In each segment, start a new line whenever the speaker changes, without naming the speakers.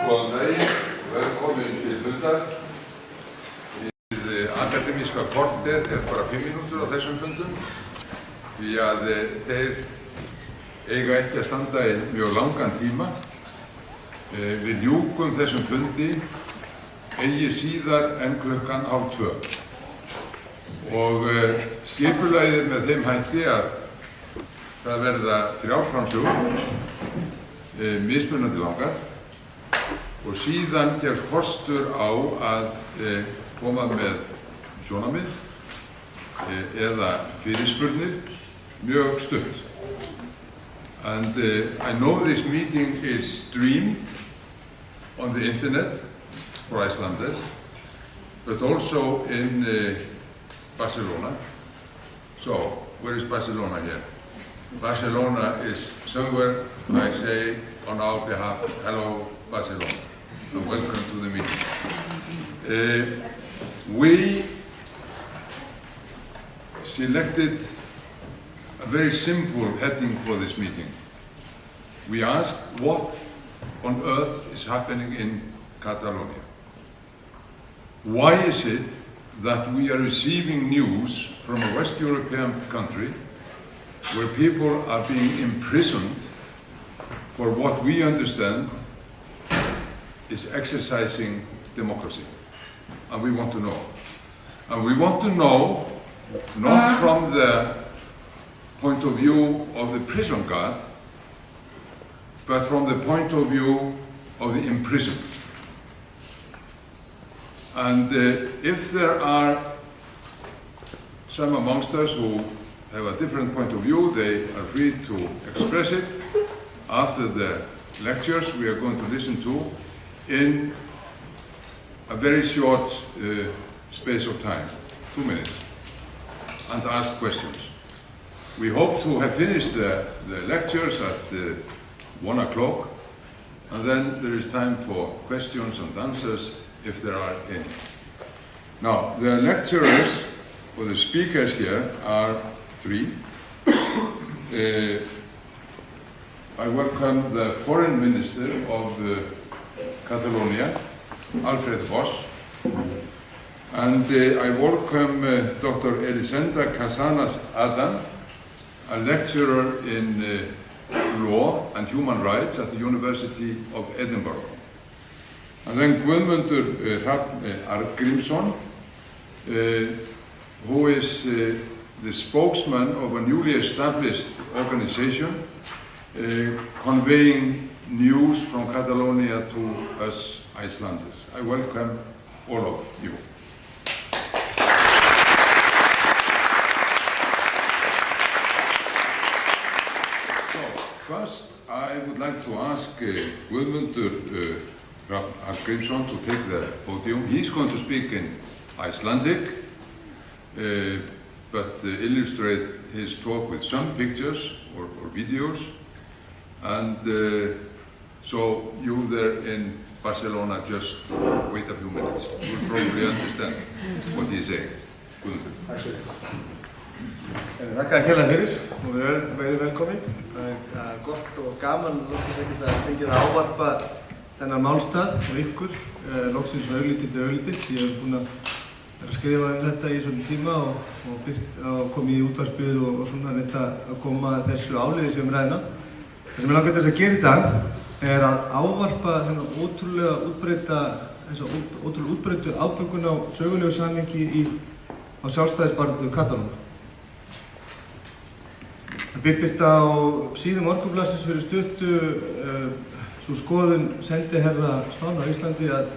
Góðan daginn, velkomin til fundar. Hið akademíska korter bara 5 mínútur á þessum fundum því að þeir eiga ekki að standa í mjög langan tíma. Við ljúkum þessum fundi eigi síðar en klukkan 1:30. Og skipulagið með þeim hætti að það verða 3 framsögur, mismunandi langar, og síðan gefst kostur á að koma með sjónarmið eða fyrirspurnir mjög stutt. And I know this meeting is streamed on the internet for Icelanders, but also in Barcelona. So, where is Barcelona here? Barcelona is somewhere. I say on our behalf, hello Barcelona, and welcome to the meeting. We selected a very simple heading for this meeting. We asked what on earth is happening in Catalonia. Why is it that we are receiving news from a West European country where people are being imprisoned for what we understand is exercising democracy? And we want to know. And we want to know not from the point of view of the prison guard, but from the point of view of the imprisoned. And if there are some amongst us who have a different point of view, they are free to express it after the lectures we are going to listen to in a very short space of time, 2 minutes, and ask questions. We hope to have finished the lectures at 1 o'clock, and then there is time for questions and answers if there are any. Now, the lecturers or the speakers here are 3. I welcome the Foreign Minister of Catalonia, Alfred Bosch, and I welcome Dr. Elisenda Casanas Adam, a lecturer in law and human rights at the University of Edinburgh. And then Guðmundur Arngrímsson, who is the spokesman of a newly established organization conveying news from Catalonia to us Icelanders. I welcome all of you. So, first I would like to ask Guðmundur Arngrímsson to take the podium. He's going to speak in Icelandic, but illustrate his talk with some pictures or videos. And so you there in Barcelona, just wait a few minutes. You'll probably understand what he is saying.
Þakka kærlega fyrir og verið velkomin. Það er gott og gaman loksins að geta fengið að ávarpa þennan málstað og ykkur, loksins auglítið. Ég hef búin að vera að skrifa þetta í svona tíma og komið í útvarpið og svona reynda að koma þessu áleiðis umræðina. Það sem ég langar þess að gera í dag er að ávarpa þennan ótrúlega útbreiddu ábyrgun á sögulegu samhengi á sjálfstæðisbaráttu Katalóníu. Það birtist á síðum Morgunblaðsins fyrir stuttu sú skoðun sendiherra Spánar á Íslandi að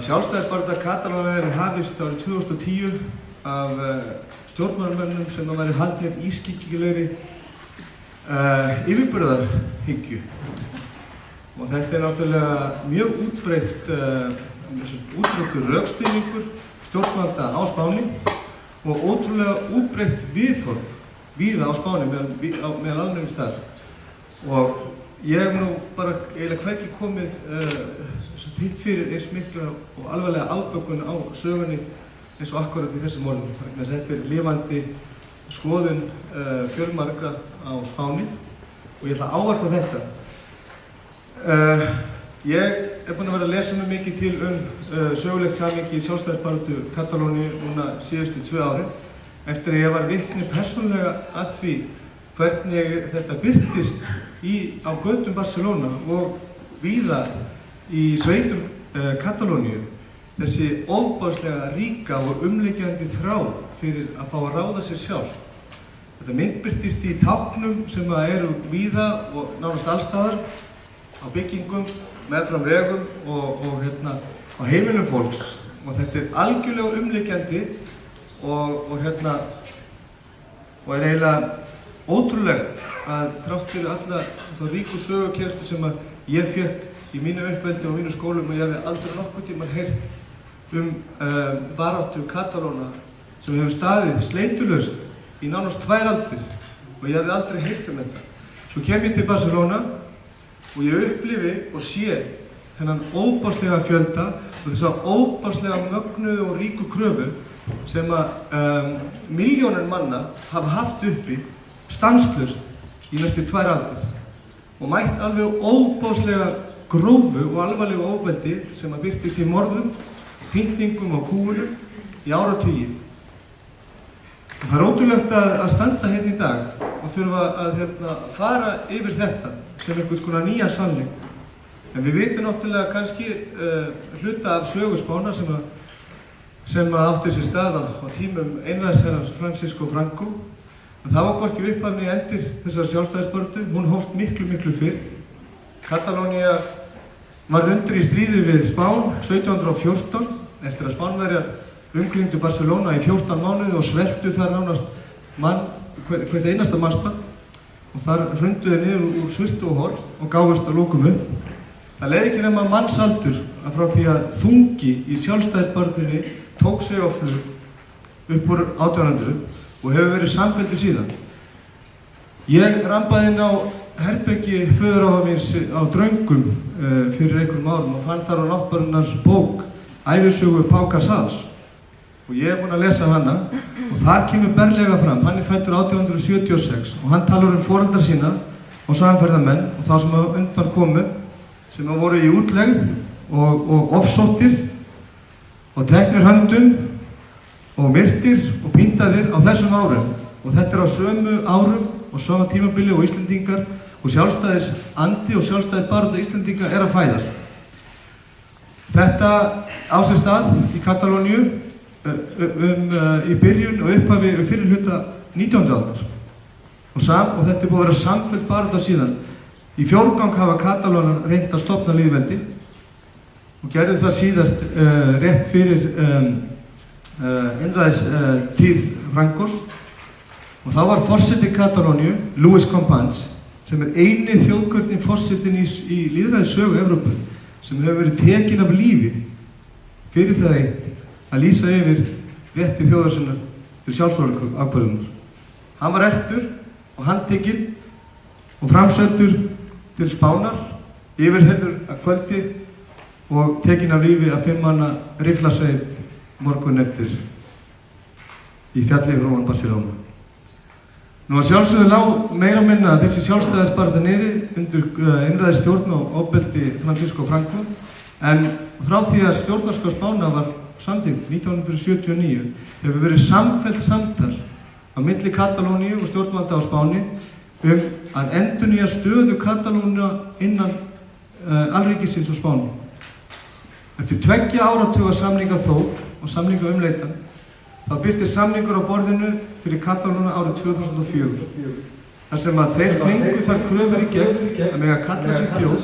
sjálfstæðisbarátta Katalóníu hefði hafist árið 2010 af stjórnmálamönnum sem væru haldnir ískyggilegri yfirburðahyggju. Og þetta er náttúrulega mjög útbreiddur rökstuðningur stjórnvalda á Spáni og ótrúlega útbreitt viðhorf víða á Spáni meðal almennings þar. Og ég hef nú bara eiginlega hvergi komið hitt fyrir eins mikla og alvarlega ábökun á sögunni eins og akkúrat í þessu málinu. Þetta er lifandi skoðun fjölmargra á Spáni og ég ætla að ávarpa þetta. Ég búinn að vera að lesa mig mikið til sögulegt samhengi í sjálfstæðisbaráttu Katalóníu núna síðustu 2 árin eftir að ég var vitni persónulega að því hvernig þetta birtist á götum Barcelona og víða í sveitum Katalóníu. Þessi ofboðslega ríka og umleikjandi þrá fyrir að fá að ráða sér sjálf. Þetta myndbirtist í táknum sem eru víða og nánast allstaðar á byggingum, meðfram vegum og á heimilum fólks. Og þetta algjörlega umleikjandi og eiginlega ótrúlegt að þrátt fyrir alla þá ríku sögukennslu sem að ég fékk í mínu uppeldi og mínu skólum og ég hafði aldrei nokkurn tímann heyrt baráttu Katalóna sem hefur staðið sleitulaust í nánast 2 aldir og ég hafði aldrei heyrt þetta. Svo kem ég til Barcelona og ég upplifi og sé þennan óbáslega fjölda og þessa óbáslega mögnuðu og ríku kröfu sem að milljónir manna hafa haft uppi stanslaust í næstu 2 aldir og mætt alveg óbáslega grófu og alvarlegu ofbeldi sem að birtist í morðum, pyndingum og kúgunum í áratugi. Það ótrúlegt að standa hérna í dag og þurfa að fara yfir þetta sem einhvers konar nýja sannleik. En við vitum náttúrulega kannski hluta af sögu Spánar sem átti sér stað á tímum einræðisherrans Francisco Franco. En það var hvorki upphaf né endir þessar sjálfstæðisbaráttu, hún hófst miklu fyrr. Katalónía varð undir í stríði við Spán 1714 eftir að Spánverjar umkringdu Barcelona í 14 mánuði og sveltu þar nánast hvert einasta mannsbarn og þar hrundu þeir niður úr sultu og horn og gáfust að lokum upp. Það leið ekki nema mannsaldur frá því að þungi í sjálfstæðisbaráttunni tók sig á flug upp úr 1800 og hefur verið samfelldur síðan. Ég rambaði inn á herbergi föðurafa míns á Draungum fyrir einhverjum árum og fann þar á náttbörnars bók Ævisögu Pau Casals. Og ég búinn að lesa hana og þar kemur berlega fram, hann fæddur 1876 og hann talar foreldra sína og samferðamenn og þá sem undan komu sem voru í útlegð og ofsóttir og teknir höndum og myrtir og píndaðir á þessum árum og þetta á sömu árum og sama tímabili og Íslendingar og sjálfstæðisandi og sjálfstæðisbaráttu Íslendinga að fæðast. Þetta á sér stað í Katalóníu í byrjun og upphafi fyrir hluta 19. aldar og þetta búið að vera samfellt baráttu síðan. Í 4 gang hafa Katalónar reynt að stofna lýðveldi og gerði það síðast rétt fyrir einræðistíð Francos og þá var forseti Katalóníu Luis Companys sem eini þjóðkjörni forsetinn í lýðræðissögu Evrópu sem hefur verið tekinn af lífi fyrir það eitt að lýsa yfir rétti þjóðar sinnar til sjálfsvörðunar. Hann var eltur og handtekinn og framseldur til Spánar, yfirheyrður að kvöldi og tekinn af lífi af 5 manna rifflasveit morgun eftir í fjalli yfir ofan Barcelona. Nú að sjálfsögðu lá meira minna að þessi sjálfstæðisbarátta niðri undir einræðisstjórn og ofbeldi Francisco Franco en frá því að stjórnarskrá Spánar var samþykkt 1979 hefur verið samfellt samtal á milli Katalóníu og stjórnvalda á Spáni að endurnýja stöðu Katalóníu innan alríkisins á Spáni. Eftir 2 áratuga samningaþóf og samningaumleitan þá birtist samningur á borðinu fyrir Katalóna árið 2004 þar sem að þeir fengu þar kröfur í gegn að mega kalla sig þjóð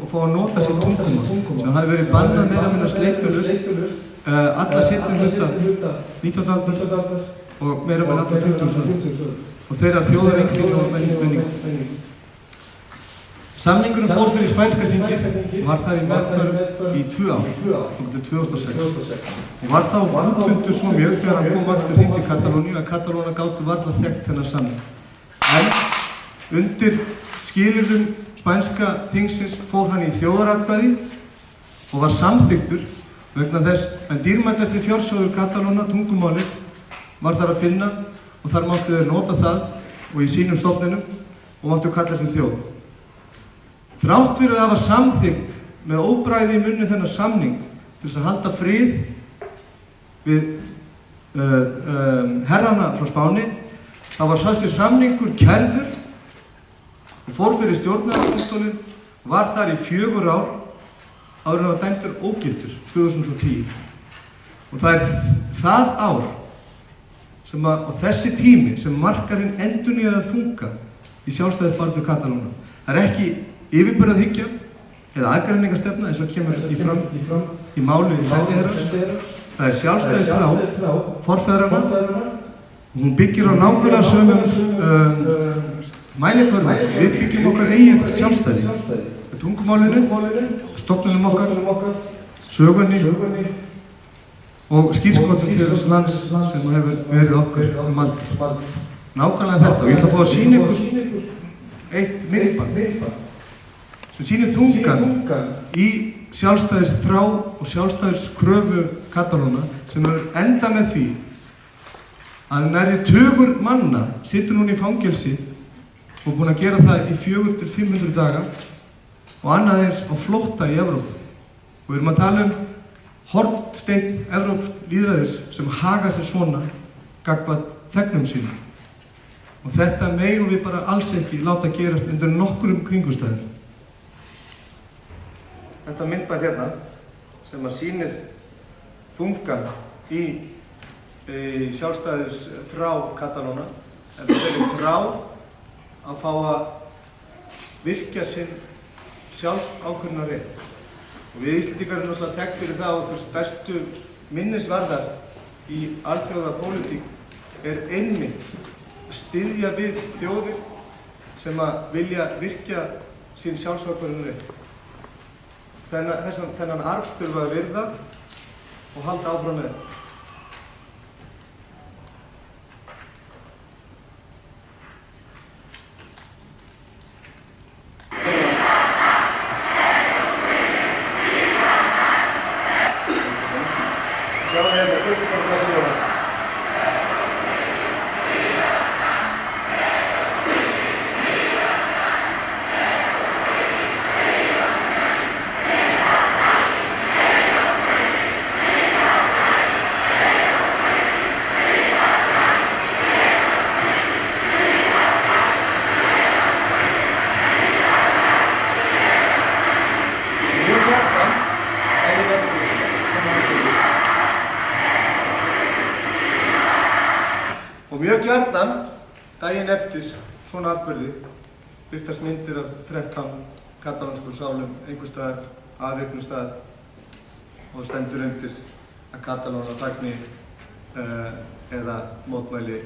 og fá að nota sér tungumál sem hafði verið bannað meira minna sleitulaust alla seinni hluta 19. aldar og meira minna alla 20. aldar og þeirra þjóðareinkenni og menningu. Samningurinn fór fyrir spænska þingið og var þar í meðferð í 2 ár, til 2006 og var þá útfundur svo mjög þegar hann kom aftur heim til Katalóníu að Katalóna gátu varla þekkt þennan samning. En undir skilyrðum spænska þingsins fór hann í þjóðaratkvæði og var samþykktur vegna þess að dýrmætasti fjársjóður Katalóna, tungumálið, var þar að finna og þar máttu þeir nota það og í sínum stofnunum og máttu kalla sig þjóð. Þrátt fyrir að hafa samþykkt með óbragði í munni þennan samning til þess að halda frið við herrana frá Spáni. Það var þessi samningur kærður og fór fyrir stjórnardomstólinn og var þar í 4 ár áður en hann var dæmdur ógildur 2010. Og það er það ár og þessi tími sem markar hinn endurnýjaða þunga í sjálfstæðisbaráttu Katalóna. Það er ekki yfirburðahyggja eða aðgreiningastefna eins og kemur fram í máli sendiherrans. Það er sjálfstæðisþrá forfeðranna og hún byggir á nákvæmlega sömum mælikvörðum. Við byggjum okkar eigið sjálfstæði. Tungumálinu, stofnunum okkar, sögunni og skírskotum til þess lands sem hefur verið okkur aldur. Nákvæmlega þetta. Og ég ætla að fá að sýna ykkur eitt myndband sem sýnir þungan í sjálfstæðisþrá og sjálfstæðiskröfu Katalóna sem enda með því að nærri 20 manna situr núna í fangelsi og búin að gera það í 400 til 500 daga og annað eins á flótta í Evrópu. Og við erum að tala hornsteinn evrópsks lýðræðis sem haga sér svona gagnvart þegnum sínum. Og þetta megum við bara alls ekki láta gerast undir nokkrum kringumstæðum. Þetta myndband hérna sem að sýnir þungan í sjálfstæðisþrá Katalóna. Þetta er þrá að fá að virkja sinn sjálfsákvörðunarrétt. Og við Íslendingar erum náttúrulega þekkt fyrir það að okkur stærstu minnisvarðar í alþjóðapólitík einmitt að styðja við þjóðir sem að vilja virkja sín sjálfsákvörðunarrétt. Þennan arf þurfa að virða og halda áfram með. Og mjög gjarnan, daginn eftir svona atburði, birtast myndir af 13 katalónskum sálum einhvers staðar, afreiknum staðar og stendur undir að Katalónar fagni eða mótmæli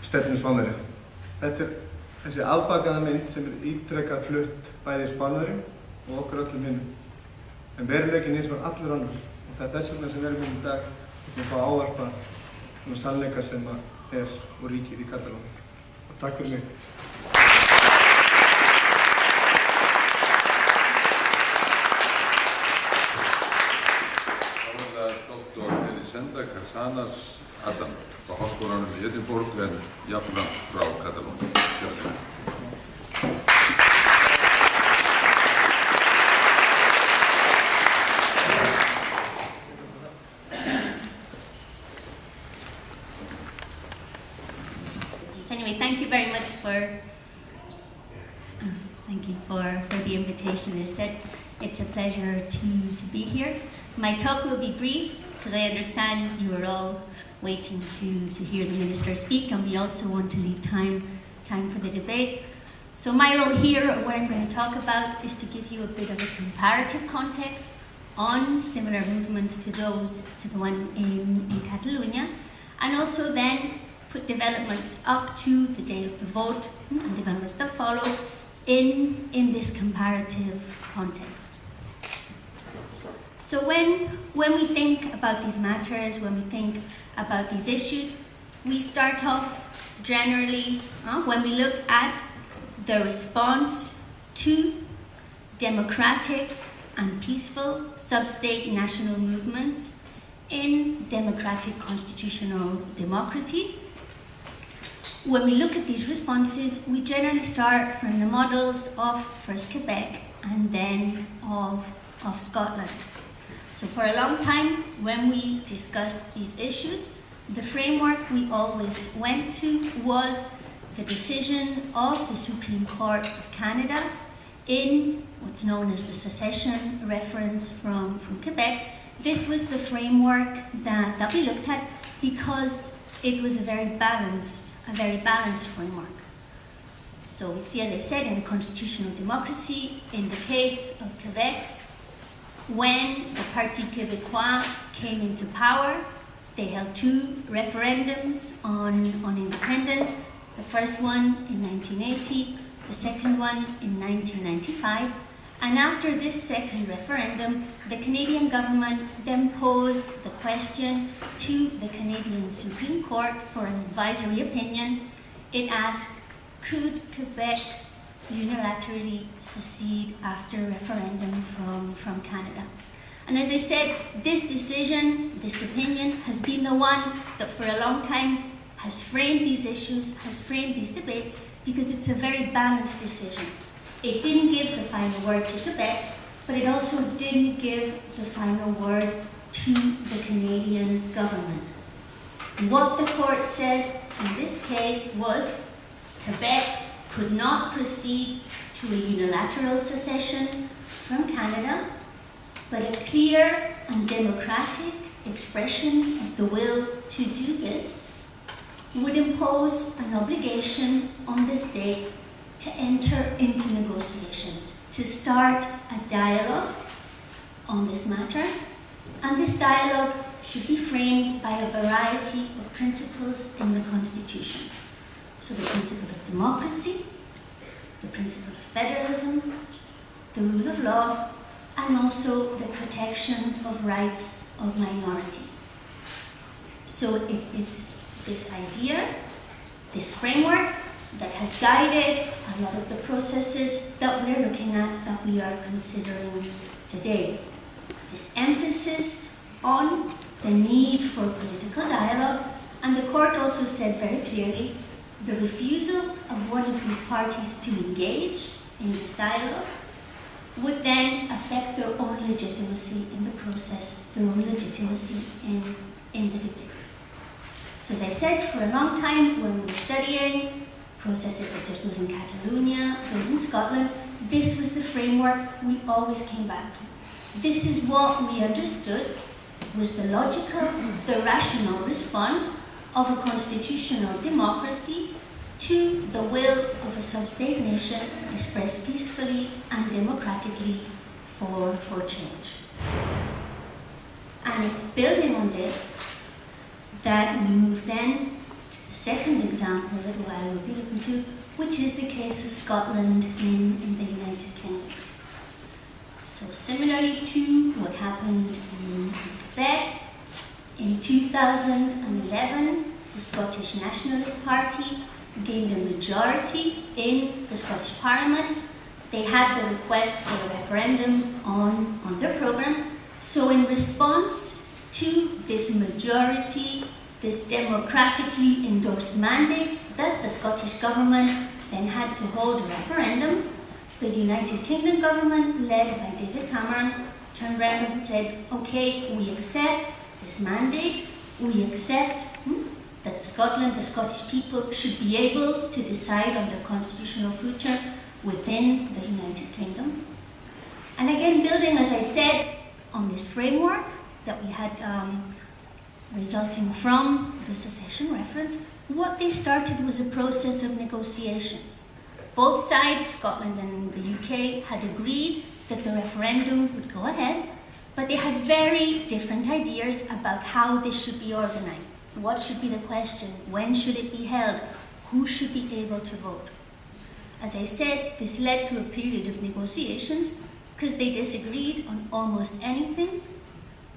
stefnu Spánverja. Þetta er þessi afbakaða mynd sem ítrekað flutt bæði Spánverjum og okkur öllum hinnum. En veruleikinn eins og allur annar. Og það er þess vegna sem við erum í dag að fá ávarpa sannleika sem er og ríkir í Katalónu. Og takk fyrir mig.
Þá er það doktor Elisenda Carsanas Adam frá Háskólanum í Edinborg en jafnframt frá Katalónu.
Anyway, thank you very much for the invitation. As I said, it's a pleasure to be here. My talk will be brief because I understand you are all waiting to hear the Minister speak, and we also want to leave time for the debate. So my role here, or what I'm going to talk about, is to give you a bit of a comparative context on similar movements to the one in Catalonia, and also then put developments up to the day of the vote and developments that follow in this comparative context. So when we think about these matters, when we think about these issues, we start off generally when we look at the response to democratic and peaceful sub-state national movements in democratic constitutional democracies. when we look at these responses, we generally start from the models of first Quebec and then of Scotland. So for a long time, when we discussed these issues, the framework we always went to was the decision of the Supreme Court of Canada in what's known as the secession reference from Quebec. This was the framework that we looked at because it was a very balanced framework. So we see, as I said, in the constitutional democracy, in the case of Quebec, when the Parti Québécois came into power, they held two referendums on independence, the first one in 1980, the second one in 1995. And after this second referendum, the Canadian government then posed the question to the Canadian Supreme Court for an advisory opinion. It asked, could Quebec unilaterally secede after a referendum from Canada? And as I said, this decision, this opinion, has been the one that for a long time has framed these issues, has framed these debates, because it's a very balanced decision. It didn't give the final word to Quebec, but it also didn't give the final word to the Canadian government. What the court said in this case was Quebec could not proceed to a unilateral secession from Canada, but a clear and democratic expression of the will to do this would impose an obligation on the state to enter into negotiations, to start a dialogue on this matter, and this dialogue should be framed by a variety of principles in the Constitution. So the principle of democracy, the principle of federalism, the rule of law, and also the protection of rights of minorities. So it is this idea, this framework, that has guided a lot of the processes that we're looking at, that we are considering today. This emphasis on the need for political dialogue, and the court also said very clearly the refusal of one of these parties to engage in this dialogue would then affect their own legitimacy in the process, their own legitimacy in the debates. So as I said, for a long time when we were studying processes such as those in Catalonia, those in Scotland, this was the framework we always came back from. This is what we understood was the logical, the rational response of a constitutional democracy to the will of a sub-state nation expressed peacefully and democratically for change. And it's building on this that we move then to the second example that I will be looking to, which is the case of Scotland in the United Kingdom. So similarly to what happened in Quebec, in 2011, the Scottish Nationalist Party gained a majority in the Scottish Parliament. They had the request for a referendum on their programme. So in response to this majority, this democratically endorsed mandate that the Scottish government then had to hold a referendum, the United Kingdom government, led by David Cameron, turned around and said, okay, we accept this mandate, we accept that Scotland, the Scottish people, should be able to decide on their constitutional future within the United Kingdom. And again, building, as I said, on this framework that we had resulting from the secession reference, what they started was a process of negotiation. Both sides, Scotland and the UK, had agreed that the referendum would go ahead, but they had very different ideas about how this should be organized. What should be the question? When should it be held? Who should be able to vote? As I said, this led to a period of negotiations because they disagreed on almost anything.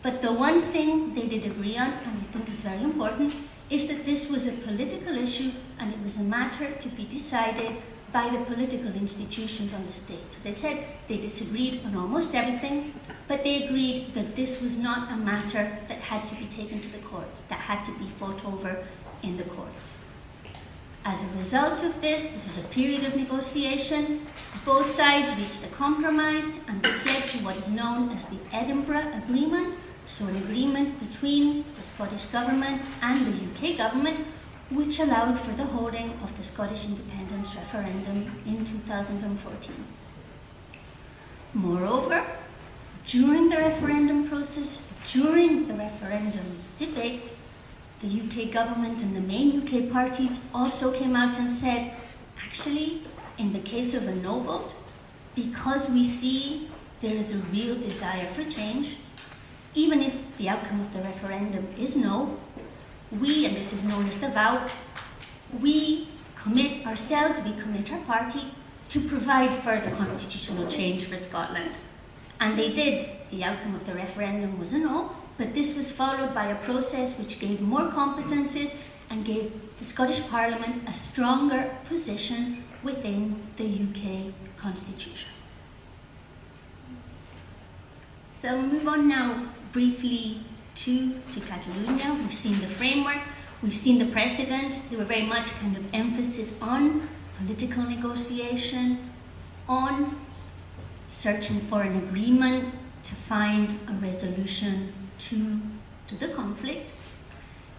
But the one thing they did agree on, and I think is very important, is that this was a political issue and it was a matter to be decided by the political institutions on the state. As I said, they disagreed on almost everything, but they agreed that this was not a matter that had to be taken to the courts, that had to be fought over in the courts. As a result of this, there was a period of negotiation. Both sides reached a compromise, and this led to what is known as the Edinburgh Agreement, so an agreement between the Scottish Government and the UK Government, which allowed for the holding of the Scottish independence referendum in 2014. Moreover, during the referendum process, during the referendum debates, the UK government and the main UK parties also came out and said, actually, in the case of a no vote, because we see there is a real desire for change, even if the outcome of the referendum is no, we, and this is known as the vow, we commit ourselves, we commit our party to provide further constitutional change for Scotland. And they did. The outcome of the referendum was a no, but this was followed by a process which gave more competences and gave the Scottish Parliament a stronger position within the UK Constitution. So we'll move on now briefly to Catalonia. We've seen the framework, we've seen the precedents. There were very much kind of emphasis on political negotiation, on searching for an agreement to find a resolution to the conflict.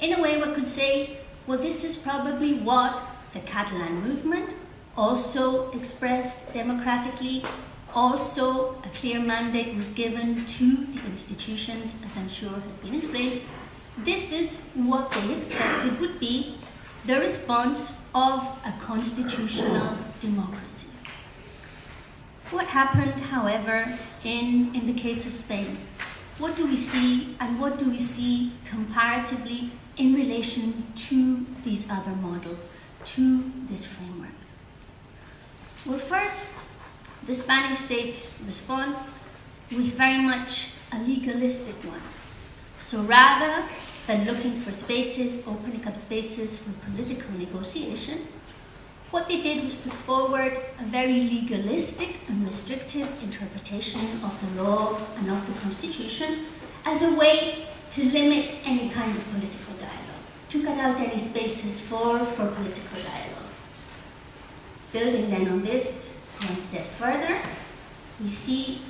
In a way, one could say, well, this is probably what the Catalan movement also expressed democratically. Also, a clear mandate was given to the institutions, as I'm sure has been explained. This is what they expected would be the response of a constitutional democracy. What happened, however, in the case of Spain? What do we see, and what do we see comparatively in relation to these other models, to this framework? Well, first, the Spanish state's response was very much a legalistic one. So rather than looking for spaces, opening up spaces for political negotiation, what they did was put forward a very legalistic and restrictive interpretation of the law and of the Constitution as a way to limit any kind of political dialogue, to cut out any spaces for political dialogue. Building then on this one step further, we see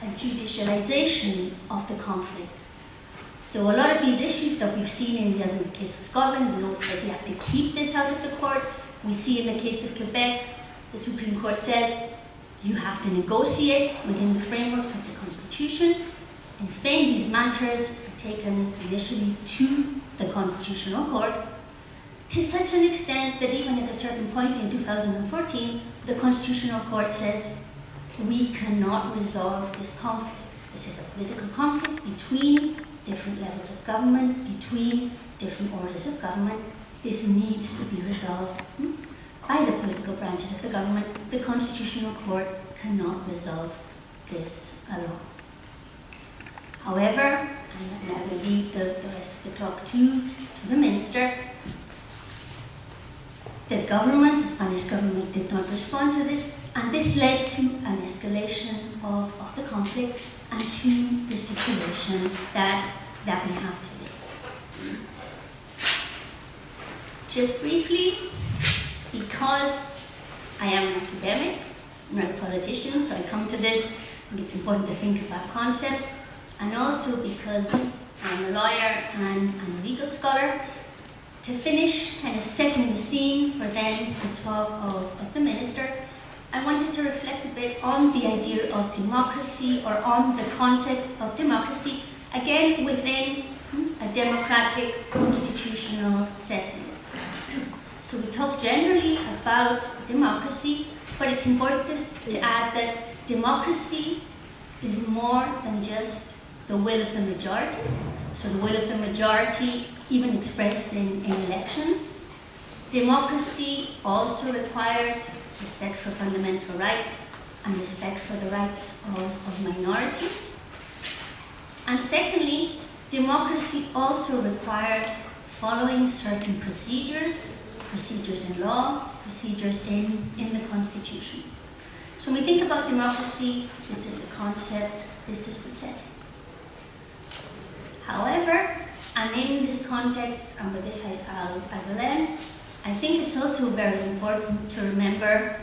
a judicialization of the conflict. So a lot of these issues that we've seen in the case of Scotland, we know it's like we have to keep this out of the courts. We see in the case of Quebec, the Supreme Court says you have to negotiate within the frameworks of the Constitution. In Spain, these matters are taken initially to the Constitutional Court, to such an extent that even at a certain point in 2014, the Constitutional Court says we cannot resolve this conflict. This is a political conflict between different levels of government, between different orders of government. This needs to be resolved by the political branches of the government. The Constitutional Court cannot resolve this alone. However, and I will leave the rest of the talk to the Minister, the government, the Spanish government, did not respond to this, and this led to an escalation of the conflict and to the situation that we have today. Just briefly, because I am an academic, I'm not a politician, so I come to this, I think it's important to think about concepts, and also because I'm a lawyer and I'm a legal scholar. To finish kind of setting the scene for then the talk of the Minister, I wanted to reflect a bit on the idea of democracy, or on the context of democracy, again within a democratic constitutional setting. So we talk generally about democracy, but it's important to add that democracy is more than just the will of the majority. So the will of the majority, even expressed in elections. Democracy also requires respect for fundamental rights and respect for the rights of minorities. And secondly, democracy also requires following certain procedures in law, procedures in the Constitution. So when we think about democracy, this is the concept, this is the setting. However, and in this context, and with this I will end, I think it's also very important to remember,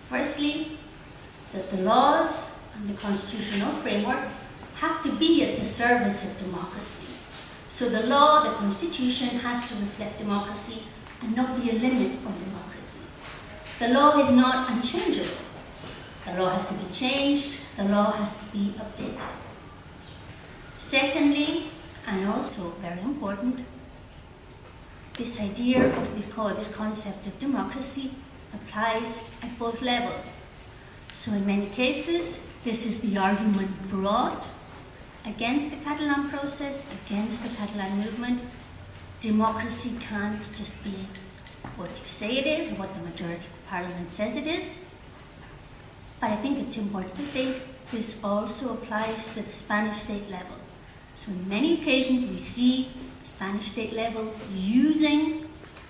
firstly, that the laws and the constitutional frameworks have to be at the service of democracy. So the law, the constitution, has to reflect democracy and not be a limit on democracy. The law is not unchangeable. The law has to be changed, the law has to be updated. Secondly, and also very important, this idea of this concept of democracy applies at both levels. So in many cases, this is the argument brought against the Catalan process, against the Catalan movement. Democracy can't just be what you say it is, what the majority of the parliament says it is. But I think it's important to think this also applies to the Spanish state level. So in many occasions we see the Spanish state level using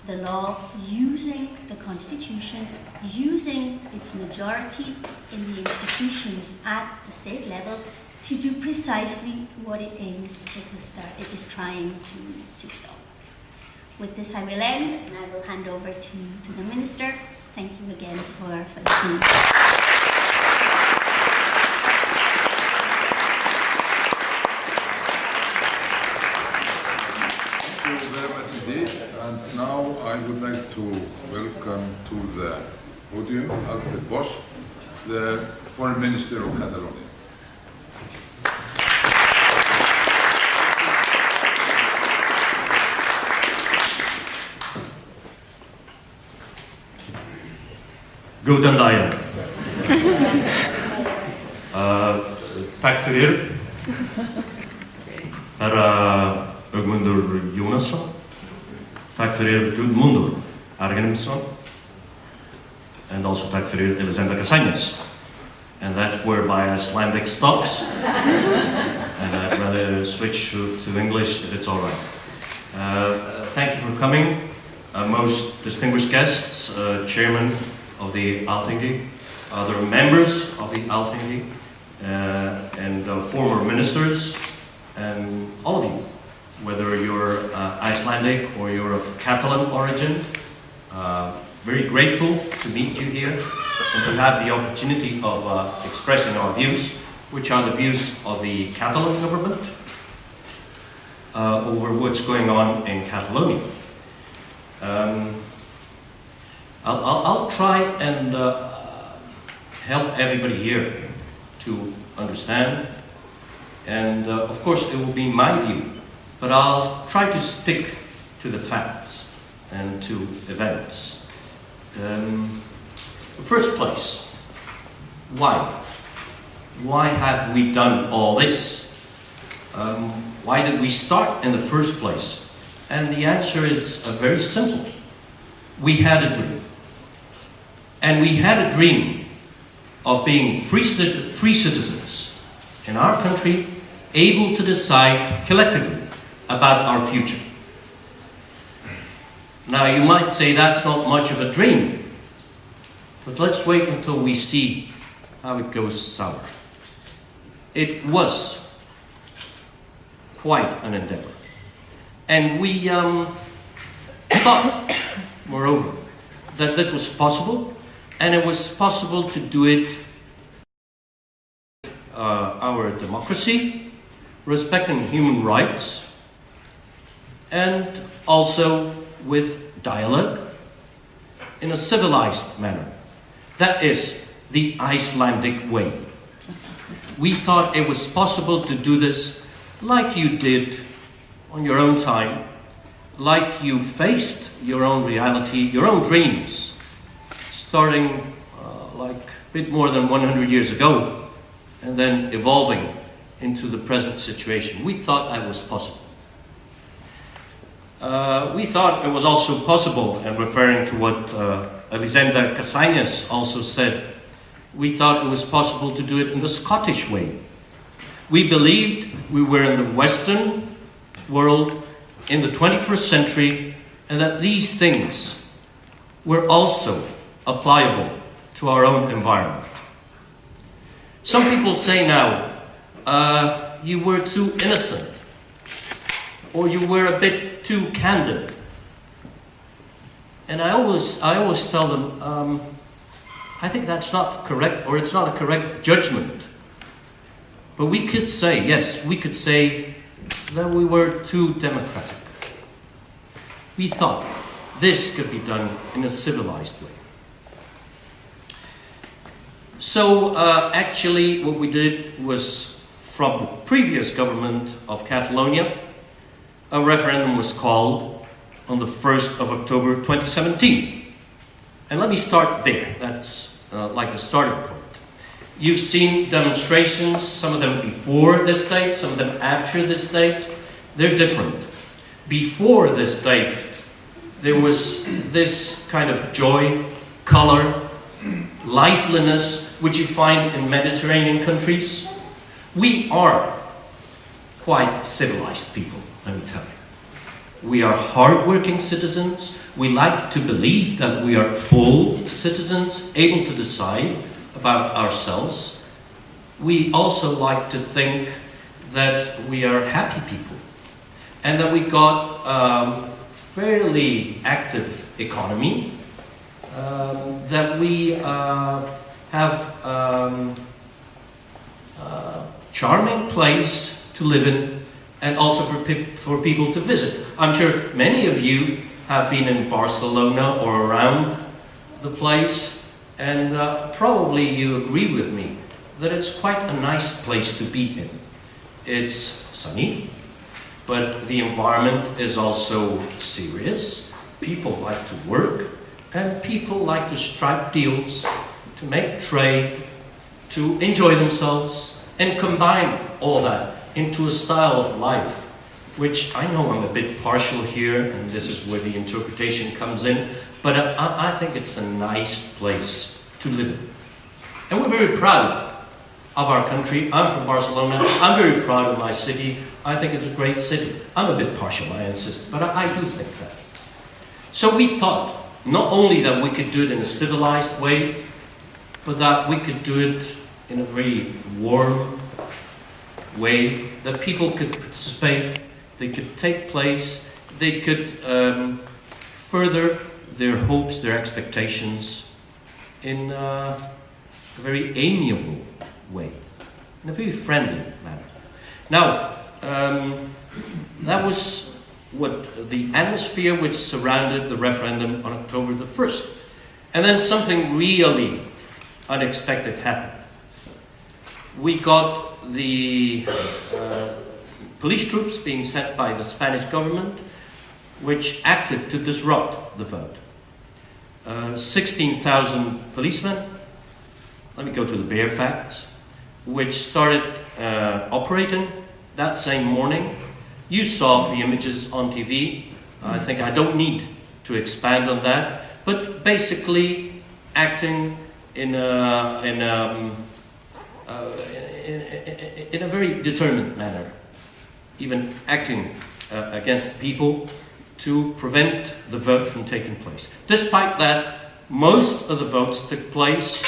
the law, using the constitution, using its majority in the institutions at the state level to do precisely what it aims it is trying to stop. With this I will end, and I will hand over to the Minister. Thank you again for listening.
Thank you very much indeed. And now I would like to welcome to the podium Alfred Bosch, the Foreign Minister of Catalonia.
Guten dagen. Tack för er. Herra Ögmundur Jonasson. Tack för er Gudmundur Argrimsson. And also tack för er Elisenda Casañas. And that's where my Icelandic stops. And I'd rather switch to English if it's all right. Thank you for coming, most distinguished guests, Chairman of the Alþingi, other members of the Alþingi, and former ministers, and all of you, whether you're Icelandic or you're of Catalan origin. Very grateful to meet you here and to have the opportunity of expressing our views, which are the views of the Catalan government over what's going on in Catalonia. I'll try and help everybody here to understand, and of course it will be my view, but I'll try to stick to the facts and to events. First place, why? Why have we done all this? Why did we start in the first place? And the answer is very simple. We had a dream. And we had a dream of being free citizens in our country, able to decide collectively about our future. Now you might say that's not much of a dream, but let's wait until we see how it goes sour. It was quite an endeavor. And we thought, moreover, that this was possible, and it was possible to do it our democracy, respecting human rights, and also with dialogue in a civilized manner. That is the Icelandic way. We thought it was possible to do this like you did on your own time, like you faced your own reality, your own dreams, starting like a bit more than 100 years ago, and then evolving into the present situation. We thought that was possible. We thought it was also possible, and referring to what Elisenda Casañas also said, we thought it was possible to do it in the Scottish way. We believed we were in the Western world in the 21st century, and that these things were also applicable to our own environment. Some people say now, you were too innocent, or you were a bit too candid. And I always tell them, I think that's not correct, or it's not a correct judgment. But we could say, yes, we could say that we were too democratic. We thought this could be done in a civilized way. So actually what we did was, from the previous government of Catalonia, a referendum was called on the 1st of October 2017. And let me start there. That's like the starting point. You've seen demonstrations, some of them before this date, some of them after this date. They're different. Before this date, there was this kind of joy, color, liveliness, which you find in Mediterranean countries. We are quite civilized people, let me tell you. We are hardworking citizens. We like to believe that we are full citizens, able to decide about ourselves. We also like to think that we are happy people and that we got a fairly active economy, that we have a charming place to live in, and also for people to visit. I'm sure many of you have been in Barcelona or around the place, and probably you agree with me that it's quite a nice place to be in. It's sunny, but the environment is also serious. People like to work, and people like to strike deals, to make trade, to enjoy themselves, and combine all that into a style of life, which I know I'm a bit partial here, and this is where the interpretation comes in, but I think it's a nice place to live in. And we're very proud of our country. I'm from Barcelona. I'm very proud of my city. I think it's a great city. I'm a bit partial, I insist, but I do think that. So we thought not only that we could do it in a civilized way, but that we could do it in a very warm way, that people could participate, they could take place, they could further their hopes, their expectations in a very amiable way, in a very friendly manner. Now, that was what the atmosphere which surrounded the referendum on October the 1st. And then something really unexpected happened. We got the police troops being sent by the Spanish government, which acted to disrupt the vote. 16,000 policemen, let me go to the bare facts, which started operating that same morning. You saw the images on TV. I think I don't need to expand on that, but basically acting in a very determined manner, even acting against people to prevent the vote from taking place. Despite that, most of the votes took place.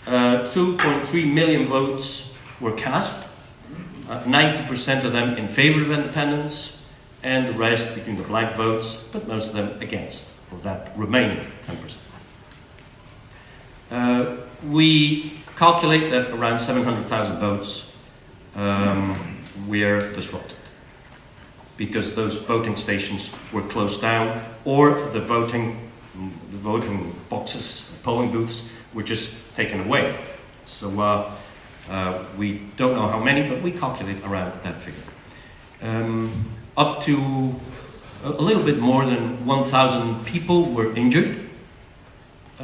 2.3 million votes were cast, 90% of them in favor of independence, and the rest between the blank votes, but most of them against, of that remaining 10%. We calculate that around 700,000 votes were disrupted, because those voting stations were closed down, or the voting boxes, polling booths, were just taken away. So we don't know how many, but we calculate around that figure. Up to a little bit more than 1,000 people were injured.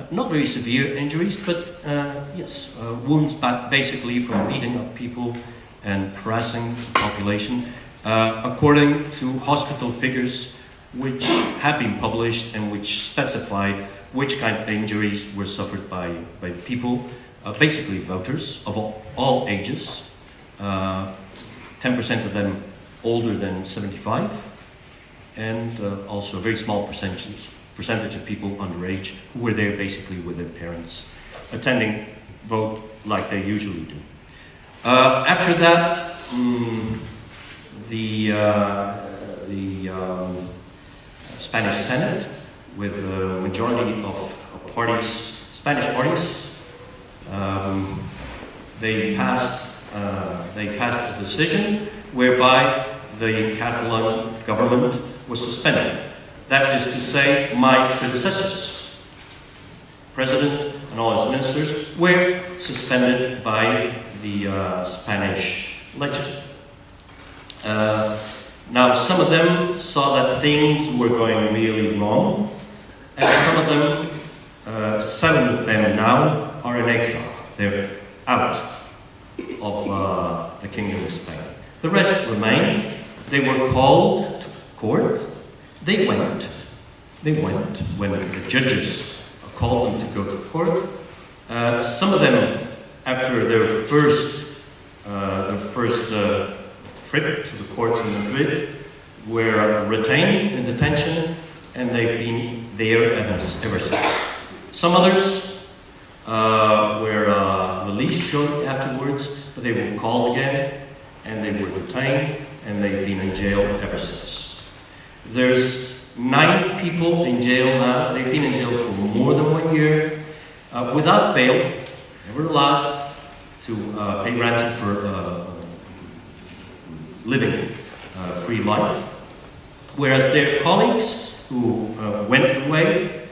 Not very severe injuries, but yes, wounds basically from beating up people and harassing the population, according to hospital figures which have been published and which specify which kind of injuries were suffered by people, basically voters of all ages, 10% of them older than 75, and also a very small percentage of people underage who were there basically with their parents, attending vote like they usually do. After that, the Spanish Senate with the majority of parties, Spanish parties. They passed a decision whereby the Catalan government was suspended. That is to say, my predecessors, President and all his ministers, were suspended by the Spanish legislature. Now, some of them saw that things were going really wrong, and some of them, 7 of them now, are in exile. They're out of the Kingdom of Spain. The rest remain. They were called to court. They went when the judges called them to go to court. Some of them, after their first trip to the courts in Madrid, were retained in detention, and they've been there ever since. Some others were released shortly afterwards, but they were called again, and they were detained, and they've been in jail ever since. There's 9 people in jail now. They've been in jail for more than 1 year, without bail, never allowed to pay ransom for living a free life. Whereas their colleagues who went away,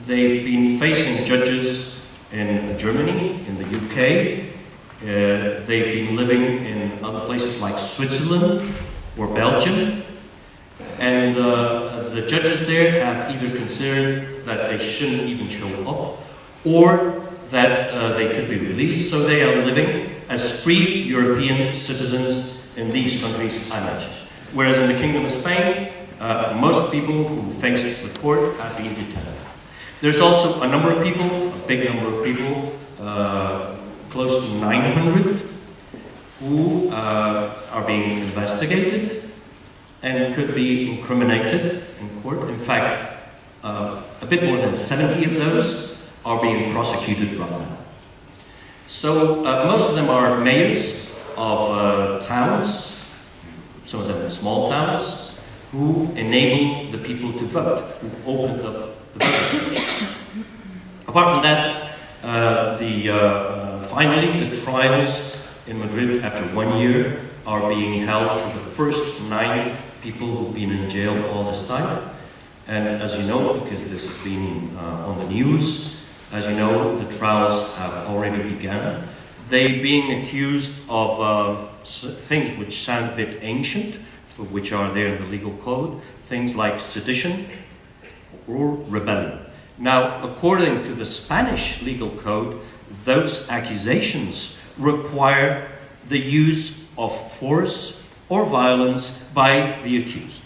they've been facing judges in Germany, in the UK. They've been living in other places like Switzerland or Belgium. And the judges there have either considered that they shouldn't even show up, or that they could be released, so they are living as free European citizens in these countries I mentioned. Whereas in the Kingdom of Spain, most people who faced the court have been detained. There's also a number of people, a big number of people, close to 900, who are being investigated and could be incriminated in court. In fact, a bit more than 70 of those are being prosecuted right now. So most of them are mayors of towns, some of them small towns, who enabled the people to vote, who opened up the voting. Apart from that, finally the trials in Madrid after 1 year are being held for the first 9 people who've been in jail all this time. And as you know, because this has been on the news, as you know, the trials have already begun. They being accused of things which sound a bit ancient, but which are there in the legal code, things like sedition or rebellion. Now, according to the Spanish legal code, those accusations require the use of force or violence by the accused.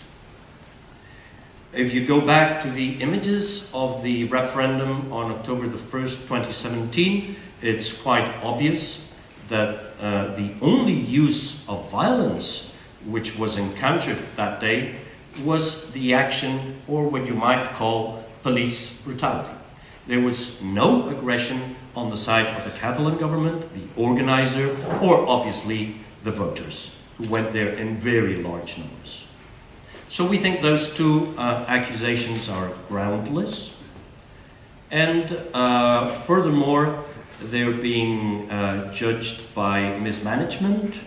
If you go back to the images of the referendum on October the 1st, 2017, it's quite obvious that the only use of violence which was encountered that day was the action, or what you might call police brutality. There was no aggression on the side of the Catalan government, the organizer, or obviously the voters, who went there in very large numbers. So we think those 2 accusations are groundless, and furthermore, they're being judged by mismanagement.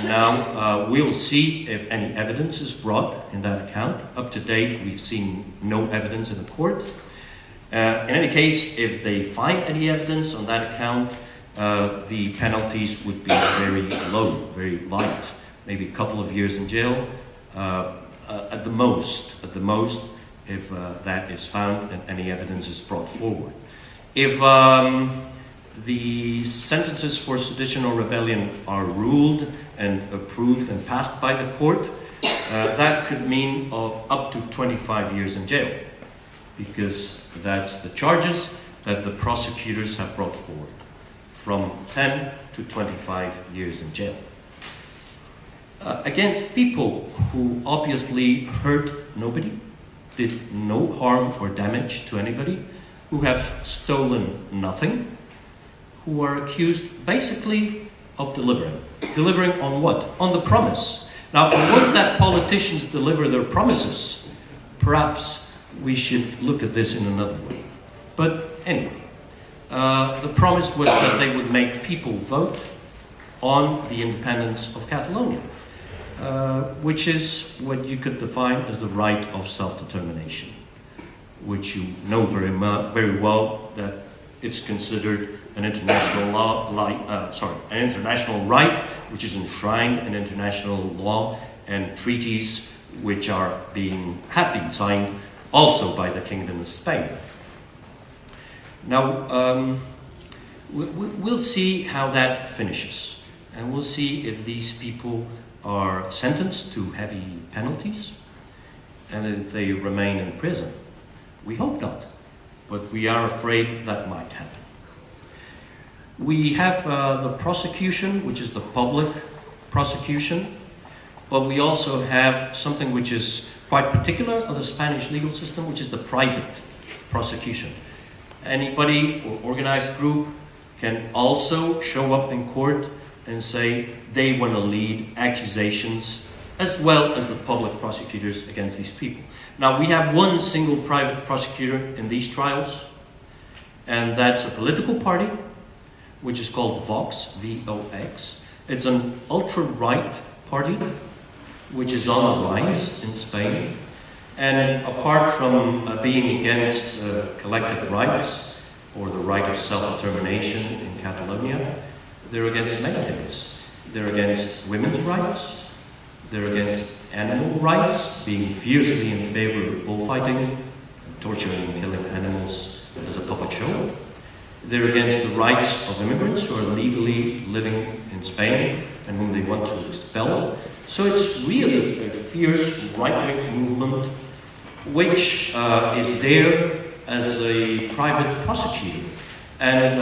Now, we'll see if any evidence is brought in that account. Up to date, we've seen no evidence in the court. In any case, if they find any evidence on that account, the penalties would be very low, very light. Maybe a couple of years in jail, at the most, if that is found and any evidence is brought forward. If the sentences for sedition or rebellion are ruled and approved and passed by the court, that could mean up to 25 years in jail, because that's the charges that the prosecutors have brought forward, from 10 to 25 years in jail. Against people who obviously hurt nobody, did no harm or damage to anybody, who have stolen nothing, who are accused basically of delivering. Delivering on what? On the promise. Now, for once that politicians deliver their promises, perhaps we should look at this in another way. But anyway, the promise was that they would make people vote on the independence of Catalonia, which is what you could define as the right of self-determination, which you know very well that it's considered an international an international right, which is enshrined in international law and treaties which have been signed also by the Kingdom of Spain. Now, we'll see how that finishes, and we'll see if these people are sentenced to heavy penalties and if they remain in prison. We hope not, but we are afraid that might happen. We have the prosecution, which is the public prosecution, but we also have something which is quite particular of the Spanish legal system, which is the private prosecution. Anybody or organized group can also show up in court and say they want to lead accusations as well as the public prosecutors against these people. Now, we have one single private prosecutor in these trials, and that's a political party, which is called Vox, V-O-X. It's an ultra-right party, which is on the rise in Spain. And apart from being against collective rights or the right of self-determination in Catalonia, they're against many things. They're against women's rights, they're against animal rights, being fiercely in favor of bullfighting, torturing and killing animals as a puppet show. They're against the rights of immigrants who are legally living in Spain and whom they want to expel. So it's really a fierce right-wing movement which is there as a private prosecutor and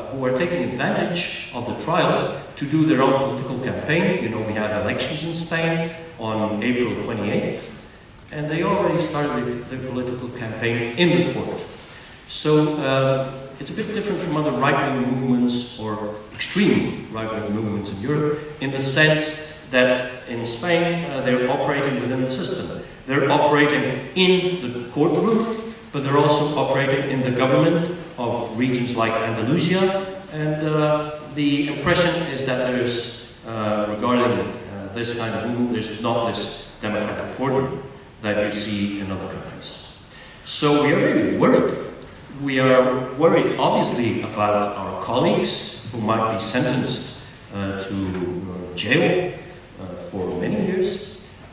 who are taking advantage of the trial to do their own political campaign. You know, we have elections in Spain on April 28th, and they already started their political campaign in the court. So it's a bit different from other right-wing movements or extreme right-wing movements in Europe in the sense that in Spain they're operating within the system. They're operating in the courtroom, but they're also operating in the government of regions like Andalusia, and the impression is that there's, regarding this kind of movement, there's not this democratic cordon that you see in other countries. So we are very worried. We are worried, obviously, about our colleagues who might be sentenced to jail for many years.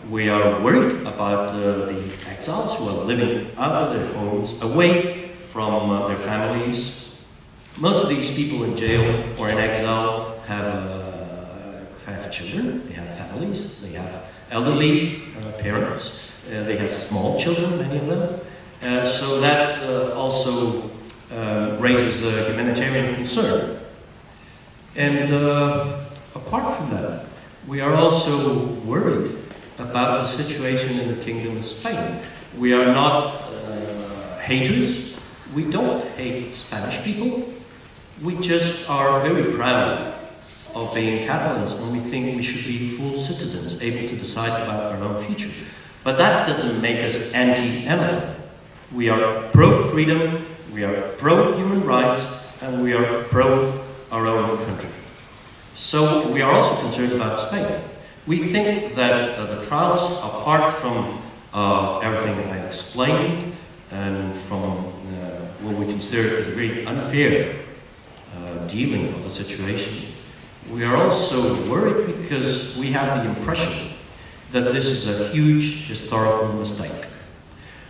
We are worried about the exiles who are living out of their homes, away from their families. Most of these people in jail or in exile have children, they have families, they have elderly parents, they have small children, many of them. So that also raises a humanitarian concern. And apart from that, we are also worried about the situation in the Kingdom of Spain. We are not haters. We don't hate Spanish people. We just are very proud of being Catalans, and we think we should be full citizens, able to decide about our own future. But that doesn't make us anti-anything. We are pro-freedom, we are pro-human rights, and we are pro our own country. So we are also concerned about Spain. We think that the trials, apart from everything I explained, and from what we consider as a very unfair dealing of the situation, we are also worried because we have the impression that this is a huge historical mistake.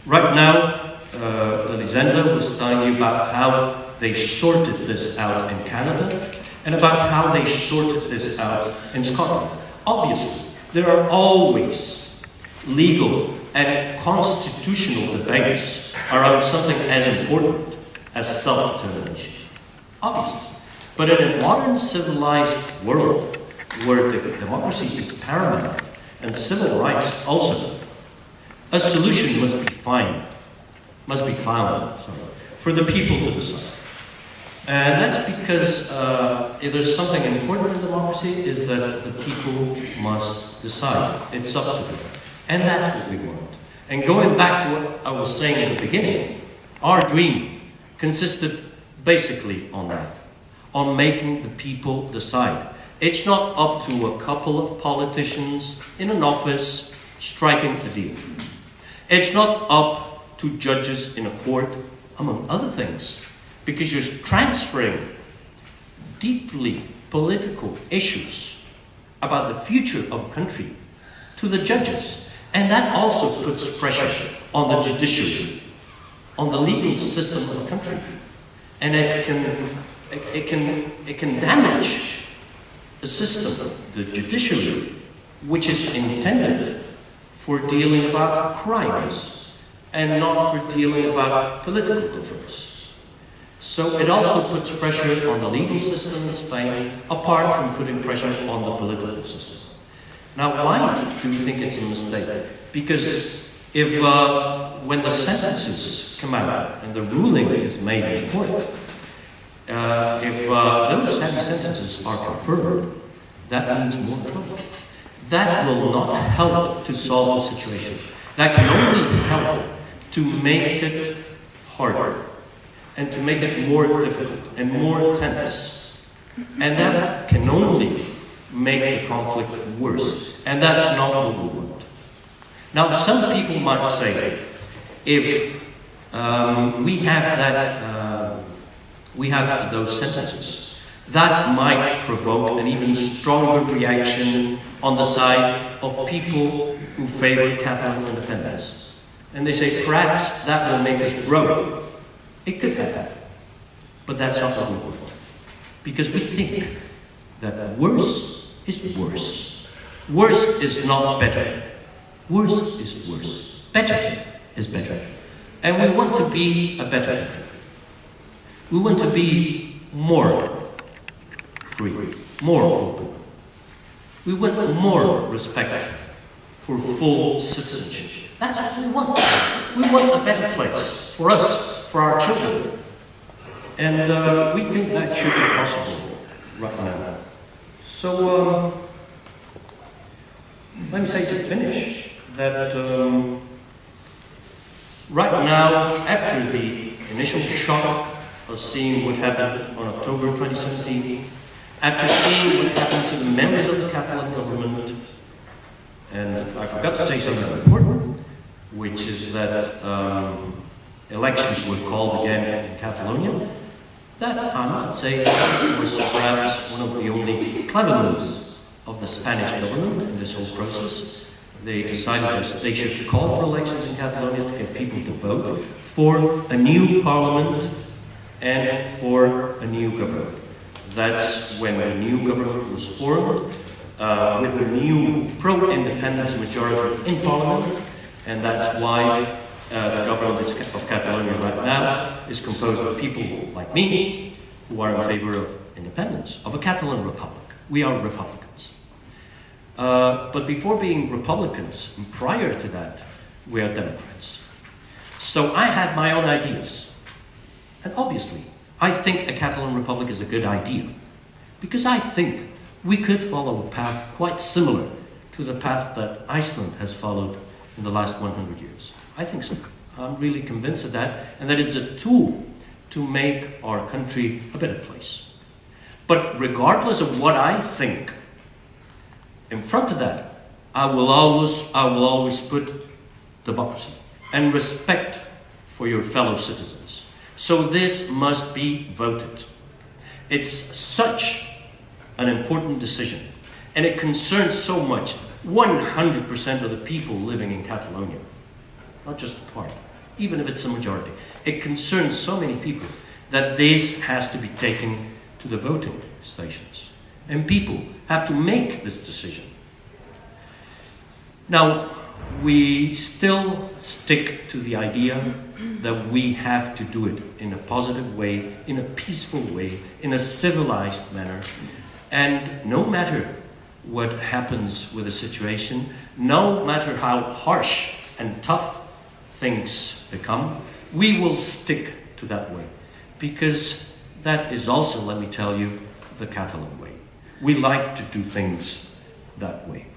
Right now, Elisenda was telling you about how they sorted this out in Canada and about how they sorted this out in Scotland. Obviously, there are always legal and constitutional debates around something as important as self-determination. Obviously. But in a modern civilized world where democracy is paramount and civil rights also, a solution must be found for the people to decide. And that's because if there's something important in democracy is that the people must decide. It's up to them. And that's what we want. And going back to what I was saying at the beginning, our dream consisted basically on that, on making the people decide. It's not up to a couple of politicians in an office striking a deal. It's not up to judges in a court, among other things, because you're transferring deeply political issues about the future of a country to the judges. And that also puts pressure on the judiciary, on the legal system of the country. And it can damage the system, the judiciary, which is intended for dealing about crimes and not for dealing about political difference. So it also puts pressure on the legal system in Spain, apart from putting pressure on the political system. Now, why do you think it's a mistake? Because if when the sentences come out and the ruling is made in court, if those heavy sentences are confirmed, that means more trouble. That will not help to solve the situation. That can only help to make it harder and to make it more difficult and more tense. And that can only make the conflict worse. And that's not what we want. Now, some people might say, if we have those sentences, that might provoke an even stronger reaction on the side of people who favor Catalan independence. And they say, perhaps that will make us grow. It could happen. But that's not what we want. Because we think that worse is worse. Worse is not better. Worse is worse. Better is better. And we want to be a better country. We want to be more free, more open. We want more respect for full citizenship. That's what we want. We want a better place for us, for our children. And we think that should be possible right now. So, let me say to finish that right now, after the initial shock of seeing what happened on October 2017, after seeing what happened to the members of the Catalan government, and I forgot to say something important, which is that elections were called again in Catalonia, that I might say was perhaps one of the only clever moves of the Spanish government in this whole process. They decided that they should call for elections in Catalonia to get people to vote for a new parliament and for a new government. That's when a new government was formed, with a new pro-independence majority in parliament, and that's why the government of Catalonia right now is composed of people like me, who are in favor of independence, of a Catalan republic. We are Republicans. But before being Republicans, and prior to that, we are Democrats. So I had my own ideas. And obviously, I think a Catalan republic is a good idea. Because I think we could follow a path quite similar to the path that Iceland has followed in the last 100 years. I think so. I'm really convinced of that, and that it's a tool to make our country a better place. But regardless of what I think, in front of that, I will always put democracy and respect for your fellow citizens. So this must be voted. It's such an important decision, and it concerns so much, 100% of the people living in Catalonia, not just a part, even if it's a majority. It concerns so many people that this has to be taken to the voting stations. And people have to make this decision. Now, we still stick to the idea that we have to do it in a positive way, in a peaceful way, in a civilized manner. And no matter what happens with a situation, no matter how harsh and tough things become, we will stick to that way. Because that is also, let me tell you, the Catalan way. We like to do things that way.